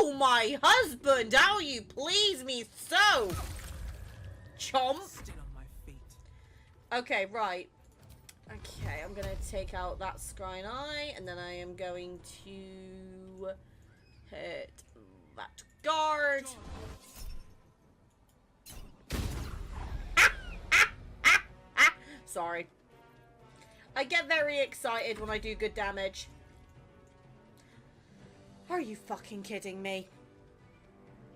Oh, my husband, how you please me so! Chomp. Okay, right. Okay, I'm gonna take out that scrying eye, and then I am going to hit that guard. Sorry. I get very excited when I do good damage. Are you fucking kidding me?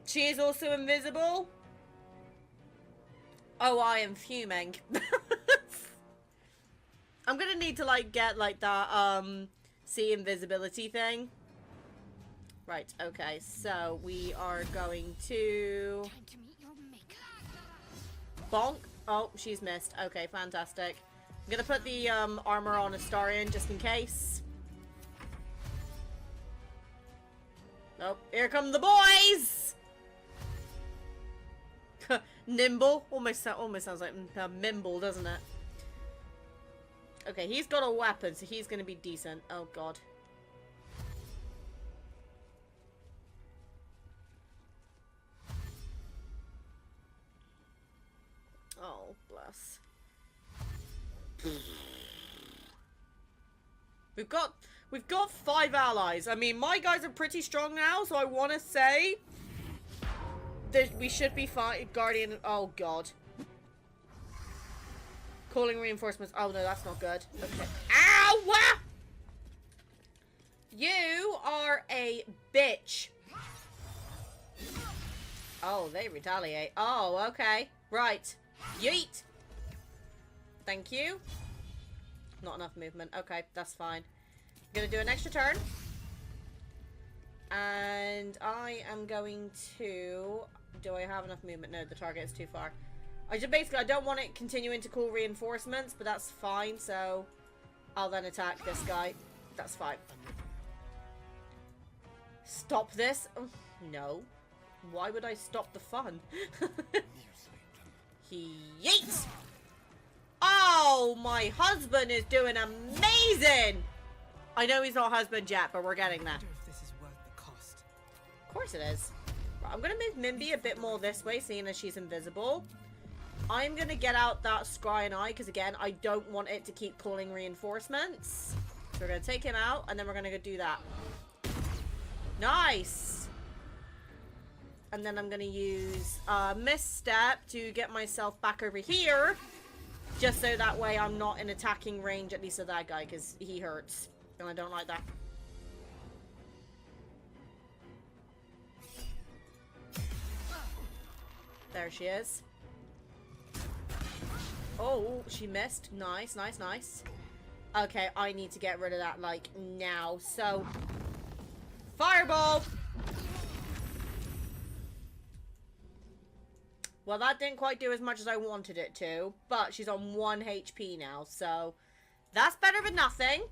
She is also invisible? Oh, I am fuming. I'm gonna need to, like, get, like, that, see invisibility thing. Right, okay, so we are going to... Time to meet your maker. Bonk. Oh, she's missed. Okay, fantastic. I'm gonna put the armor on Astarion just in case. Oh, here come the boys! Nimble. Almost sounds like Mimble, doesn't it? Okay, he's got a weapon, so he's gonna be decent. Oh, God. Oh, bless. We've got 5 allies. I mean, my guys are pretty strong now, so I want to say that we should be fine. Guardian. Oh God. Calling reinforcements. Oh no, that's not good. Okay. Ow! You are a bitch. Oh, they retaliate. Oh, okay. Right. Yeet. Thank you. Not enough movement. Okay, that's fine. I'm gonna do an extra turn. And I am going to... Do I have enough movement? No, the target is too far. I don't want it continuing to call reinforcements, but that's fine, so I'll then attack this guy. That's fine. Stop this? Oh, no. Why would I stop the fun? Yeet! Oh, my husband is doing amazing! I know he's not husband yet, but we're getting there. If this is worth the cost. Of course it is. Right, I'm going to move Mimby a bit more this way, seeing as she's invisible. I'm going to get out that Scrying Eye, because again, I don't want it to keep calling reinforcements. So we're going to take him out, and then we're going to go do that. Nice! And then I'm going to use Misstep to get myself back over here. Just so that way I'm not in attacking range, at least of that guy, because he hurts. And I don't like that. There she is. Oh, she missed. Nice, nice, nice. Okay, I need to get rid of that, like, now. So, fireball! Well, that didn't quite do as much as I wanted it to, but she's on 1 HP now, so that's better than nothing.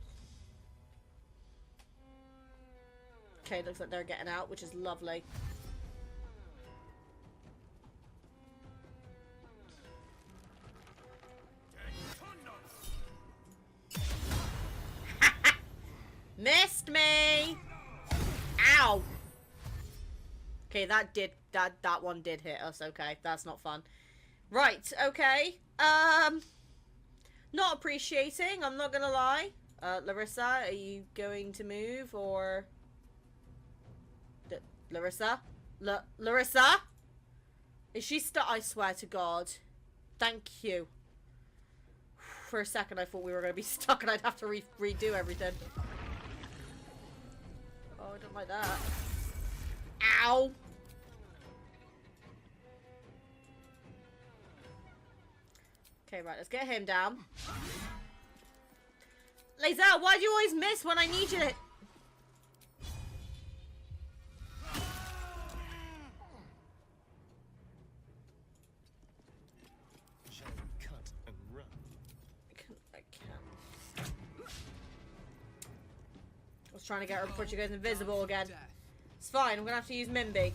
Okay, looks like they're getting out, which is lovely. Missed me! Ow! Okay, that one did hit us. Okay, that's not fun. Right, okay. Not appreciating, I'm not gonna lie. Larissa, are you going to move, or... Larissa? Larissa? Is she stuck? I swear to God. Thank you. For a second, I thought we were going to be stuck and I'd have to redo everything. Oh, I don't like that. Ow! Okay, right, let's get him down. Lae'zel, why do you always miss when I need you? Cut and run. I can't. I was trying to get her before she goes invisible again. It's fine, I'm gonna have to use Mimby.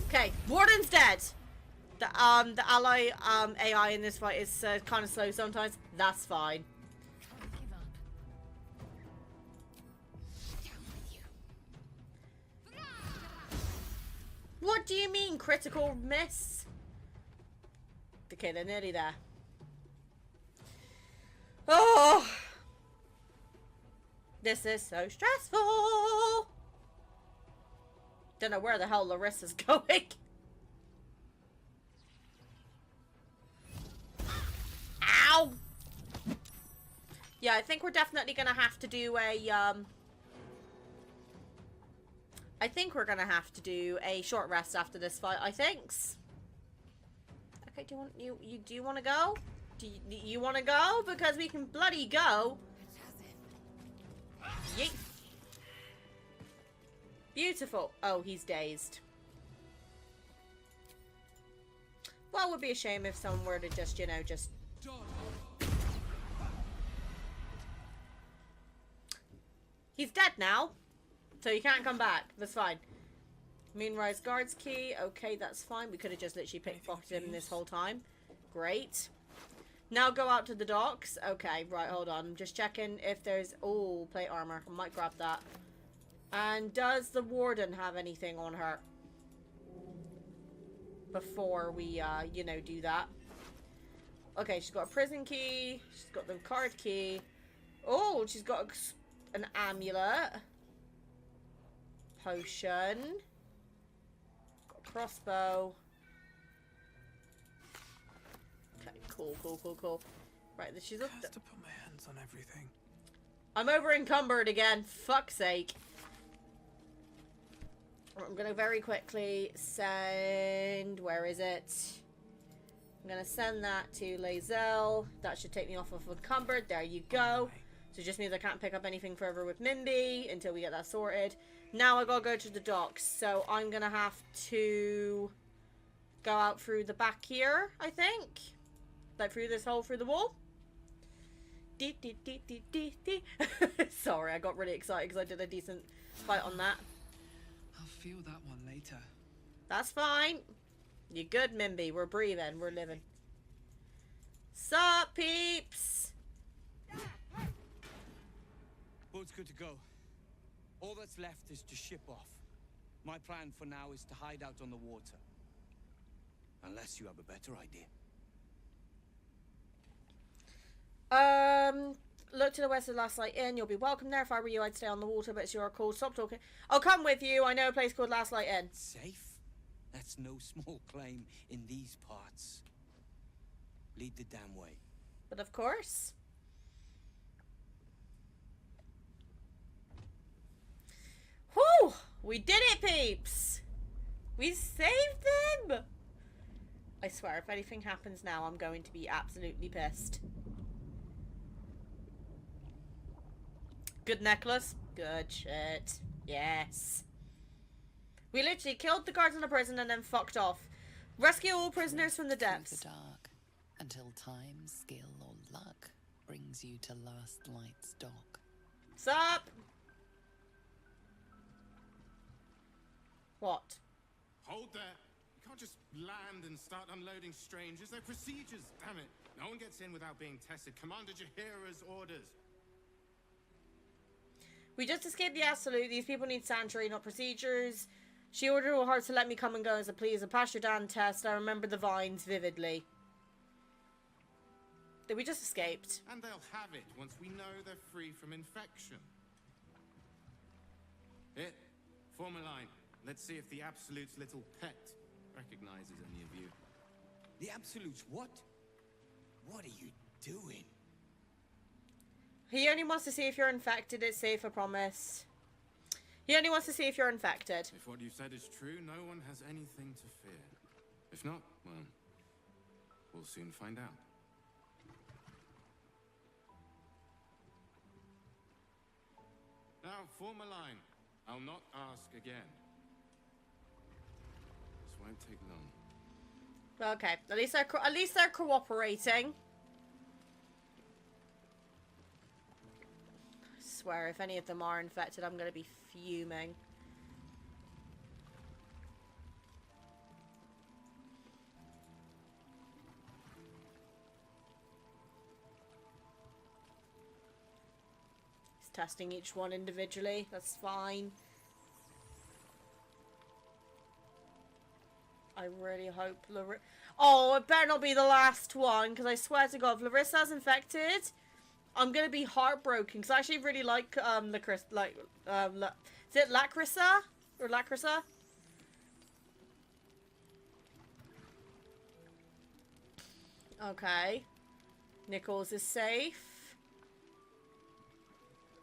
Okay, Warden's dead. The ally AI in this fight is kind of slow sometimes. That's fine. What do you mean, critical miss? Okay, they're nearly there. Oh! This is so stressful! Don't know where the hell Larissa's going. Ow! Yeah, I think we're definitely gonna have to do a, I think we're gonna have to do a short rest after this fight, I think. Okay, do you want to go? you want to go? Because we can bloody go. Yeet. Beautiful. Oh, he's dazed. Well, it would be a shame if someone were to just, you know, just... He's dead now. So you can't come back. That's fine. Moonrise guards key. Okay, that's fine. We could have just literally pickpocketed him this whole time. Great. Now go out to the docks. Okay, right, hold on. I'm just checking if there's... Oh, plate armor. I might grab that. And does the warden have anything on her? Before we, you know, do that. Okay, she's got a prison key. She's got the card key. Oh, she's got an amulet. Potion. Got a crossbow. Okay, cool. Right, she's up there. To put my hands on everything. I'm over encumbered again. Fuck's sake. I'm gonna very quickly send... Where is it? I'm gonna send that to Lae'zel. That should take me off of encumbered. There you go. So it just means I can't pick up anything further with Mimby until we get that sorted. Now I gotta go to the docks. So I'm gonna have to go out through the back here, I think. Like through this hole through the wall. Sorry, I got really excited because I did a decent fight on that. I'll feel that one later. That's fine. You good, Mimby? We're breathing. We're living. Sup, peeps? Boat's good to go. All that's left is to ship off. My plan for now is to hide out on the water. Unless you have a better idea. Look to the west of the Last Light Inn. You'll be welcome there. If I were you, I'd stay on the water, but it's your call. Stop talking. I'll come with you. I know a place called Last Light Inn. Safe? That's no small claim in these parts. Lead the damn way. But of course. Whew! We did it, peeps! We saved them! I swear, if anything happens now, I'm going to be absolutely pissed. Good necklace. Good shit. Yes. We literally killed the guards in the prison and then fucked off. Rescue all prisoners from the depths. The dark, until time, skill, or luck brings you to Last Light's dock. Sup? What? Hold there. You can't just land and start unloading strangers. They're procedures, damn it. No one gets in without being tested. Commander Jaheira's orders. We just escaped the Absolute. These people need sanctuary, not procedures. She ordered all hearts to let me come and go as a please. A passed your Dan test. I remember the vines vividly. Did we just escaped? And they'll have it once we know they're free from infection. Here, form a line. Let's see if the Absolute's little pet recognizes any of you. The Absolute's what? What are you doing? He only wants to see if you're infected. It's safe, I promise. He only wants to see if you're infected. If what you've said is true, no one has anything to fear. If not, well, we'll soon find out. Now, form a line. I'll not ask again. This won't take long. Okay, at least they're cooperating. I swear, if any of them are infected, I'm gonna be fuming. He's testing each one individually. That's fine. I really hope Oh, it better not be the last one, because I swear to God, if Larissa's infected, I'm gonna be heartbroken, because I actually really like, is it Lacrissa? Or Lacrissa? Okay. Nichols is safe.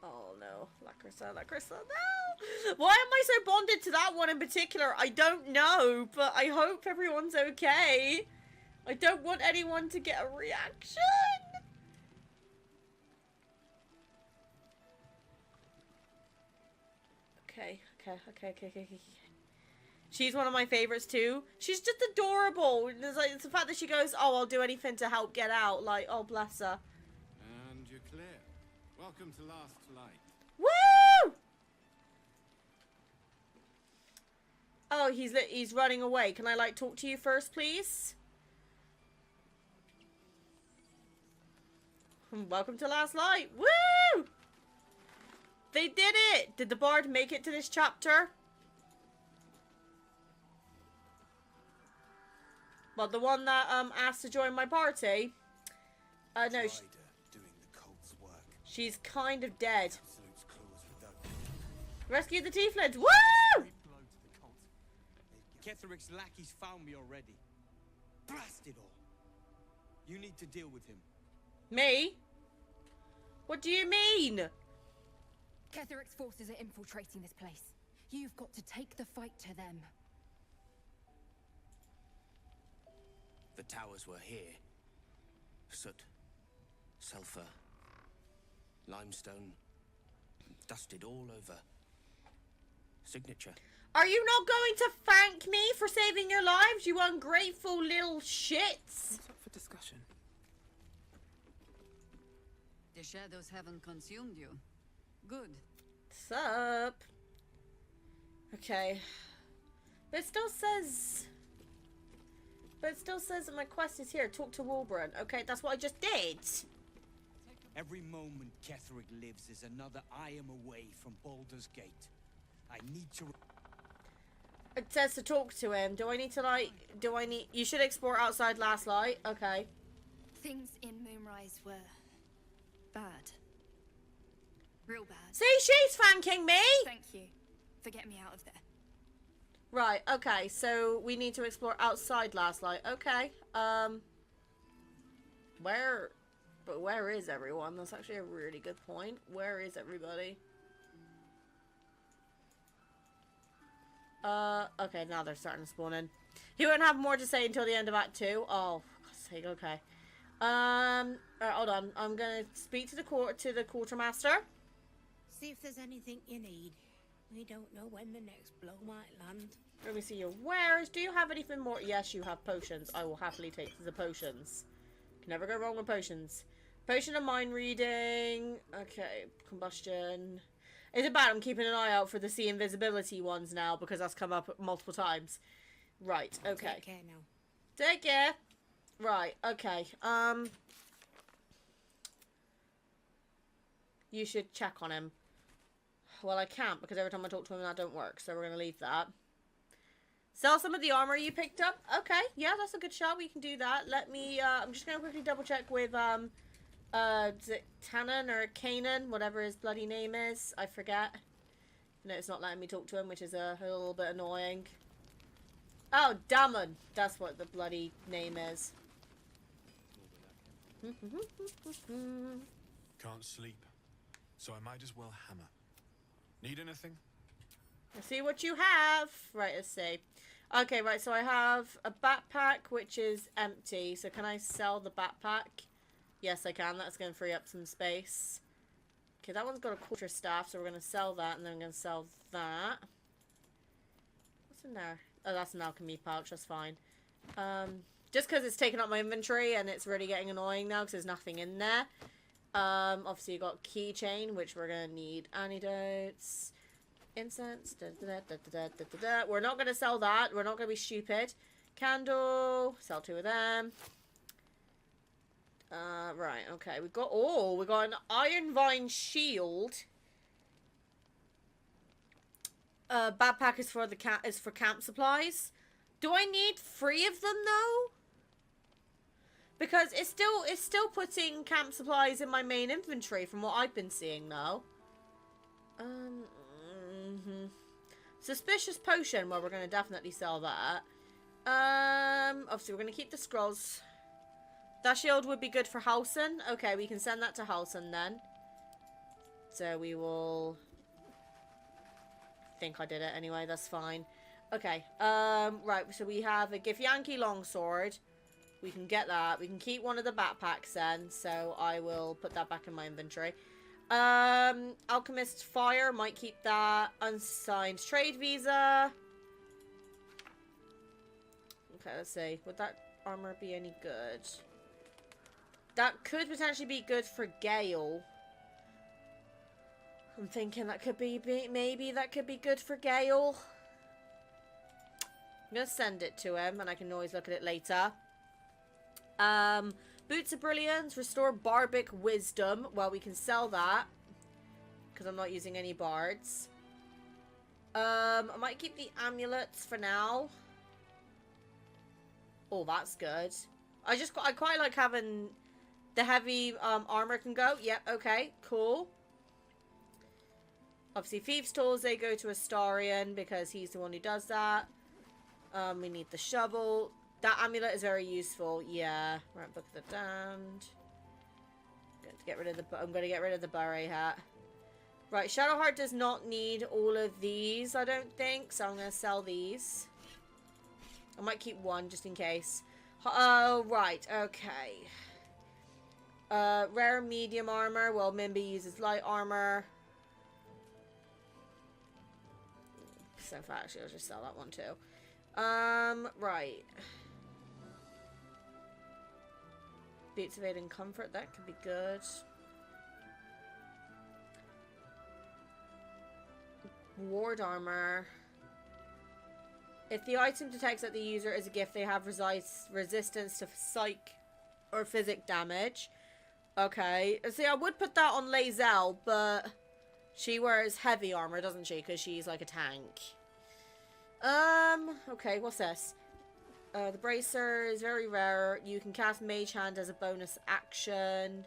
Oh no, Lacrissa, no! Why am I so bonded to that one in particular? I don't know, but I hope everyone's okay. I don't want anyone to get a reaction. Okay. She's one of my favorites too. She's just adorable. It's the fact that she goes, "Oh, I'll do anything to help get out." Like, oh, bless her. And you're clear. Welcome to Last Light. Woo! Oh, he's running away. Can I like talk to you first, please? Welcome to Last Light. Woo! They did it! Did the bard make it to this chapter? Well, the one that asked to join my party? No, Doing the cult's work. she's kind of dead. Absolute's claws without Rescue the tieflings. Woo! Ketheric's lackeys found me already. Blast it all. You need to deal with him. Me? What do you mean? Ketheric's forces are infiltrating this place. You've got to take the fight to them. The towers were here. Soot, sulfur, limestone, dusted all over. Signature. Are you not going to thank me for saving your lives, you ungrateful little shits? What's up for discussion? The shadows haven't consumed you. Good. Sup? Okay. But it still says that my quest is here. Talk to Wolbrun. Okay, that's what I just did. Every moment Ketheric lives is another I am away from Baldur's Gate. I need to... It says to talk to him. Do I need to, like... You should explore outside Last Light. Okay. Things in Moonrise were... bad. Real bad. See, she's thanking me! Thank you for getting me out of there. Right, okay. So, we need to explore outside Last Light. Okay. Where is everyone? That's actually a really good point. Where is everybody? Okay, now they're starting to spawn in. He won't have more to say until the end of Act 2. Oh, for God's sake, okay. Alright, hold on. I'm gonna speak to the quartermaster. See if there's anything you need. We don't know when the next blow might land. Let me see your wares. Do you have anything more? Yes, you have potions. I will happily take the potions. Can never go wrong with potions. Potion of mind reading. Okay, combustion. Is it bad I'm keeping an eye out for the see invisibility ones now because that's come up multiple times? Right, okay. Take care now. Take care. Right, okay. You should check on him. Well, I can't because every time I talk to him that don't work, so we're going to leave that. Sell some of the armor you picked up. Okay, yeah, that's a good shot. We can do that. Let me, I'm just going to quickly double check with, is it Tannen or Kanan, whatever his bloody name is. I forget. No, it's not letting me talk to him, which is a little bit annoying. Oh, Damon. That's what the bloody name is. Can't sleep, so I might as well hammer. Need anything? Let's see what you have. Right, let's see. Okay, right, so I have a backpack, which is empty. So can I sell the backpack? Yes, I can. That's going to free up some space. Okay, that one's got a quarterstaff, so we're going to sell that, and then I'm going to sell that. What's in there? Oh, that's an alchemy pouch. That's fine. Just because it's taking up my inventory, and it's really getting annoying now because there's nothing in there. Obviously you got keychain, which we're gonna need. Antidotes, incense. We're not gonna sell that. We're not gonna be stupid. Candle. Sell 2 of them. Right. Okay. We got an iron vine shield. Backpack is for camp supplies. Do I need 3 of them though? Because it's still putting camp supplies in my main inventory from what I've been seeing now. Suspicious potion. Well, we're going to definitely sell that. Obviously, we're going to keep the scrolls. That shield would be good for Halson. Okay, we can send that to Halson then. So we will... I think I did it anyway. That's fine. Okay. Right. So we have a Githyanki longsword. We can get that. We can keep one of the backpacks then, so I will put that back in my inventory. Alchemist Fire, might keep that. Unsigned trade visa. Okay, let's see. Would that armor be any good? That could potentially be good for Gale. I'm thinking that could be, maybe that could be good for Gale. I'm going to send it to him, and I can always look at it later. Boots of Brilliance, restore Bardic Wisdom. Well, we can sell that, because I'm not using any bards. I might keep the amulets for now. Oh, that's good. I quite like having the heavy armor can go. Yep, okay, cool. Obviously, Thieves' Tools, they go to Astarion because he's the one who does that. We need the shovel. That amulet is very useful. Yeah. Right, Book of the Damned. I'm going to get rid of the beret hat. Right, Shadowheart does not need all of these, I don't think. So I'm going to sell these. I might keep one just in case. Oh, right. Okay. Rare medium armor. Well, Mimby uses light armor. So actually, I'll just sell that one too. Right. Boots of Aid and Comfort, that could be good. Ward armor. If the item detects that the user is a gift, they have resistance to psych or physic damage. Okay. See, I would put that on Lae'zel, but she wears heavy armor, doesn't she? Because she's like a tank. Okay, what's this? The Bracer is very rare. You can cast Mage Hand as a bonus action.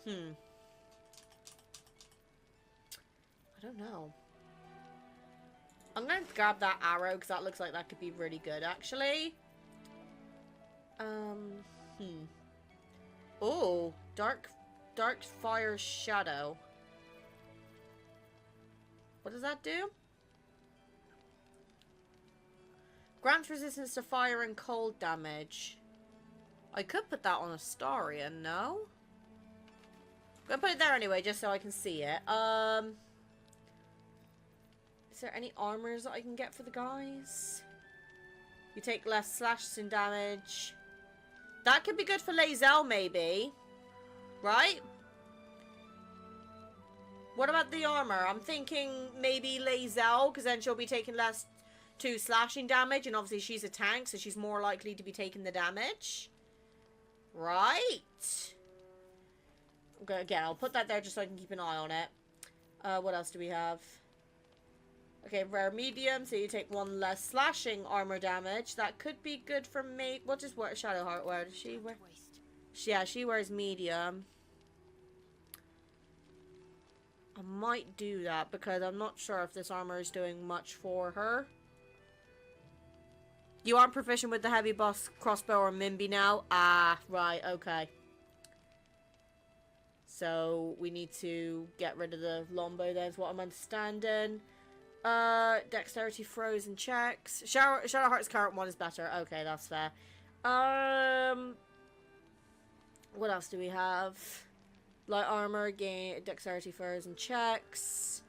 I don't know. I'm going to grab that arrow because that looks like that could be really good, actually. Oh, Dark Fire Shadow. What does that do? Grants resistance to fire and cold damage. I could put that on Astarion, no? I'm gonna put it there anyway, just so I can see it. Is there any armors that I can get for the guys? You take less slashing damage. That could be good for Lae'zel, maybe. Right? What about the armor? I'm thinking maybe Lae'zel, because then she'll be taking less 2 slashing damage, and obviously she's a tank, so she's more likely to be taking the damage. Right? Okay, again, I'll put that there just so I can keep an eye on it. What else do we have? Okay, rare medium, so you take 1 less slashing armor damage. That could be good for me. What does Shadowheart wear? Does she wear? Yeah, she wears medium. I might do that because I'm not sure if this armor is doing much for her. You aren't proficient with the heavy boss crossbow or Mimby now? Ah, right, okay. So, we need to get rid of the longbow then, is what I'm understanding. Dexterity throws and checks. Shadowheart's current one is better. Okay, that's fair. What else do we have? Light armor, gain dexterity throws and checks.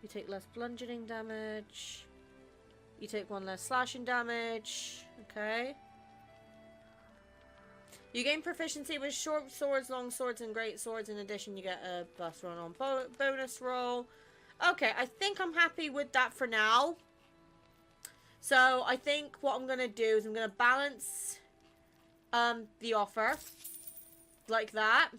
You take less bludgeoning damage. You take 1 less slashing damage. Okay. You gain proficiency with short swords, long swords, and great swords. In addition, you get a plus run on bonus roll. Okay, I think I'm happy with that for now. So, I think what I'm going to do is I'm going to balance the offer. Like that.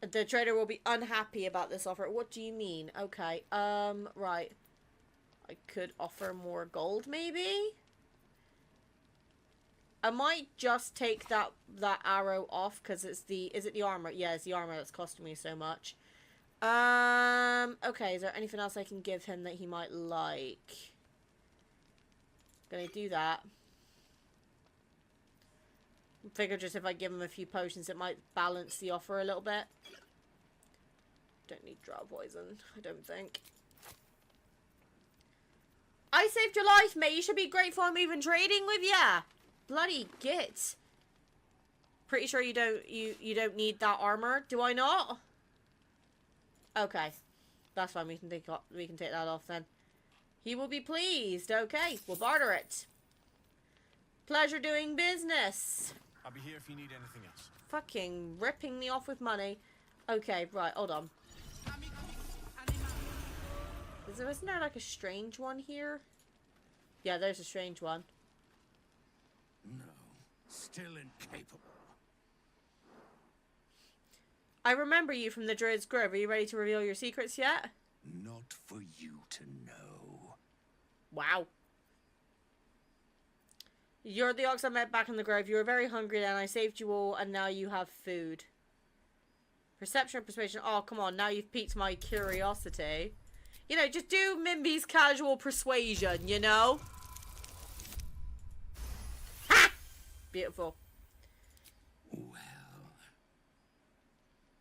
The trader will be unhappy about this offer. What do you mean? Okay, right. I could offer more gold, maybe? I might just take that arrow off because it's the... Is it the armor? Yeah, it's the armor that's costing me so much. Okay, is there anything else I can give him that he might like? Gonna do that. I figure just if I give him a few potions, it might balance the offer a little bit. Don't need drow poison, I don't think. I saved your life, mate. You should be grateful I'm even trading with ya. Bloody git. Pretty sure you don't need that armor. Do I not? Okay. That's fine. We can take that off then. He will be pleased. Okay. We'll barter it. Pleasure doing business. I'll be here if you need anything else. Fucking ripping me off with money. Okay, right. Hold on. Isn't there like a strange one here? Yeah, there's a strange one. No. Still incapable. I remember you from the Druid's Grove. Are you ready to reveal your secrets yet? Not for you to know. Wow. You're the ox I met back in the grove. You were very hungry then. I saved you all, and now you have food. Perception and persuasion. Oh, come on. Now you've piqued my curiosity. You know, just do Mimby's casual persuasion, you know? Ha! Beautiful. Well,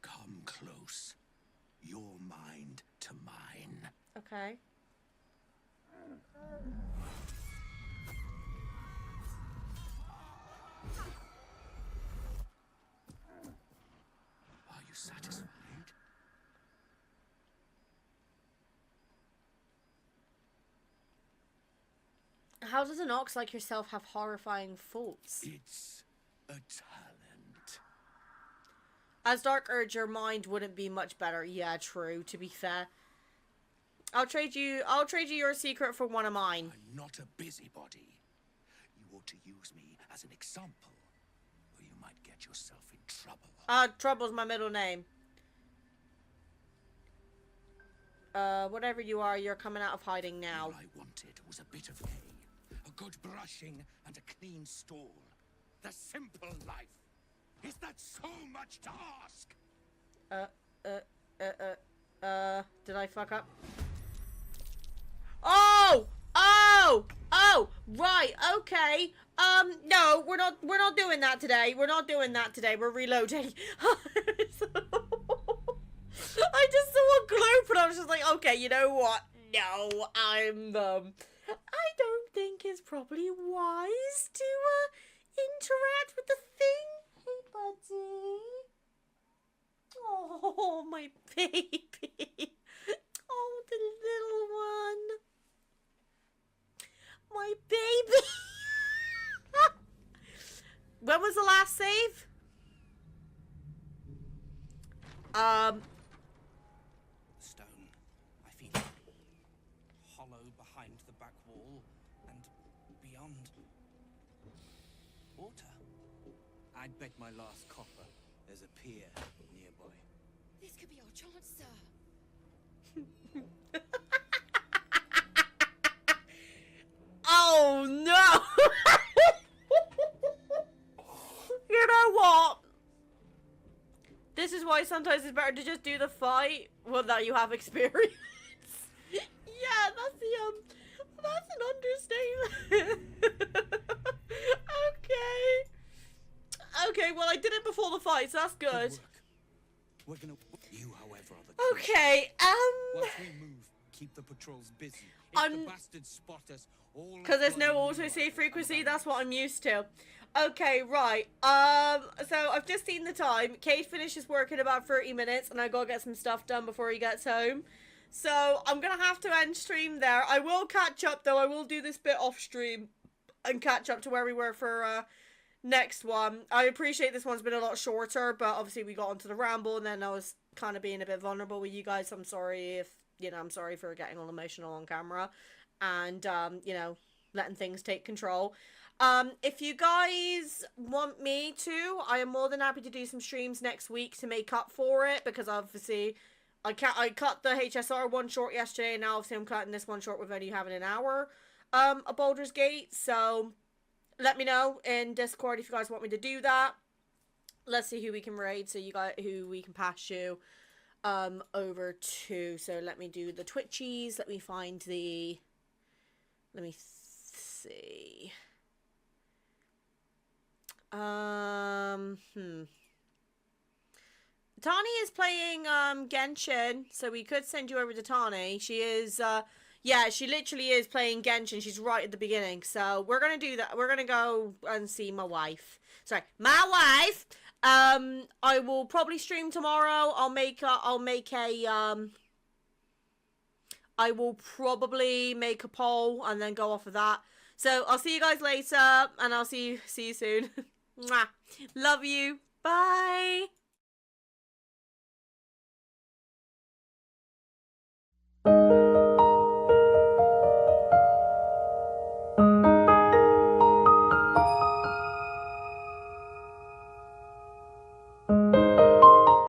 come close. Your mind to mine. Okay. Are you satisfied? How does an ox like yourself have horrifying faults? It's a talent. As Dark Urge, your mind wouldn't be much better. Yeah, true, to be fair. I'll trade you your secret for one of mine. I'm not a busybody. You ought to use me as an example, or you might get yourself in trouble. Trouble's my middle name. Whatever you are, you're coming out of hiding now. All I wanted was a bit of hay, a good brushing, and a clean stall. The simple life. Is that so much to ask? Did I fuck up? Oh! Oh! Oh! Right, okay. No, we're not doing that today. We're not doing that today. We're reloading. I just saw a gloop and I was just like, okay, you know what? No, I don't think it's probably wise to, interact with the thing. Hey, buddy. Oh, my baby. Oh, the little one. My baby. When was the last save? Stone, I feel hollow behind the back wall and beyond. Water. I'd bet my last copper there's a pier nearby. This could be our chance, sir. Oh no! You know what? This is why sometimes it's better to just do the fight. Well, now you have experience. Yeah, that's an understatement. Okay, well I did it before the fight, so that's good. We're gonna you, however, are the Okay, once we move, keep the patrols busy. If the bastards spot us, all because there's no autosave frequency, that's what I'm used to. Okay, right. So I've just seen the time. Cade finishes work in about 30 minutes, and I gotta get some stuff done before he gets home. So I'm gonna have to end stream there. I will catch up, though. I will do this bit off stream and catch up to where we were for next one. I appreciate this one's been a lot shorter, but obviously we got onto the ramble, and then I was kind of being a bit vulnerable with you guys. I'm sorry if, you know, I'm sorry for getting all emotional on camera and, you know, letting things take control. If you guys want me to, I am more than happy to do some streams next week to make up for it, because obviously I cut the HSR one short yesterday, and now obviously I'm cutting this one short with only having an hour of Baldur's Gate. So let me know in Discord if you guys want me to do that. Let's see who we can raid, so you guys who we can pass you over to. So let me do the Twitchies. Let me find the. Let me see. Tani is playing Genshin, so we could send you over to Tani. She is Yeah, she literally is playing Genshin. She's right at the beginning. So we're gonna do that. We're gonna go and see my wife. Sorry, my wife. I will probably stream tomorrow. I will probably make a poll and then go off of that. So I'll see you guys later, and I'll see you soon. Mwah. Love you. Bye.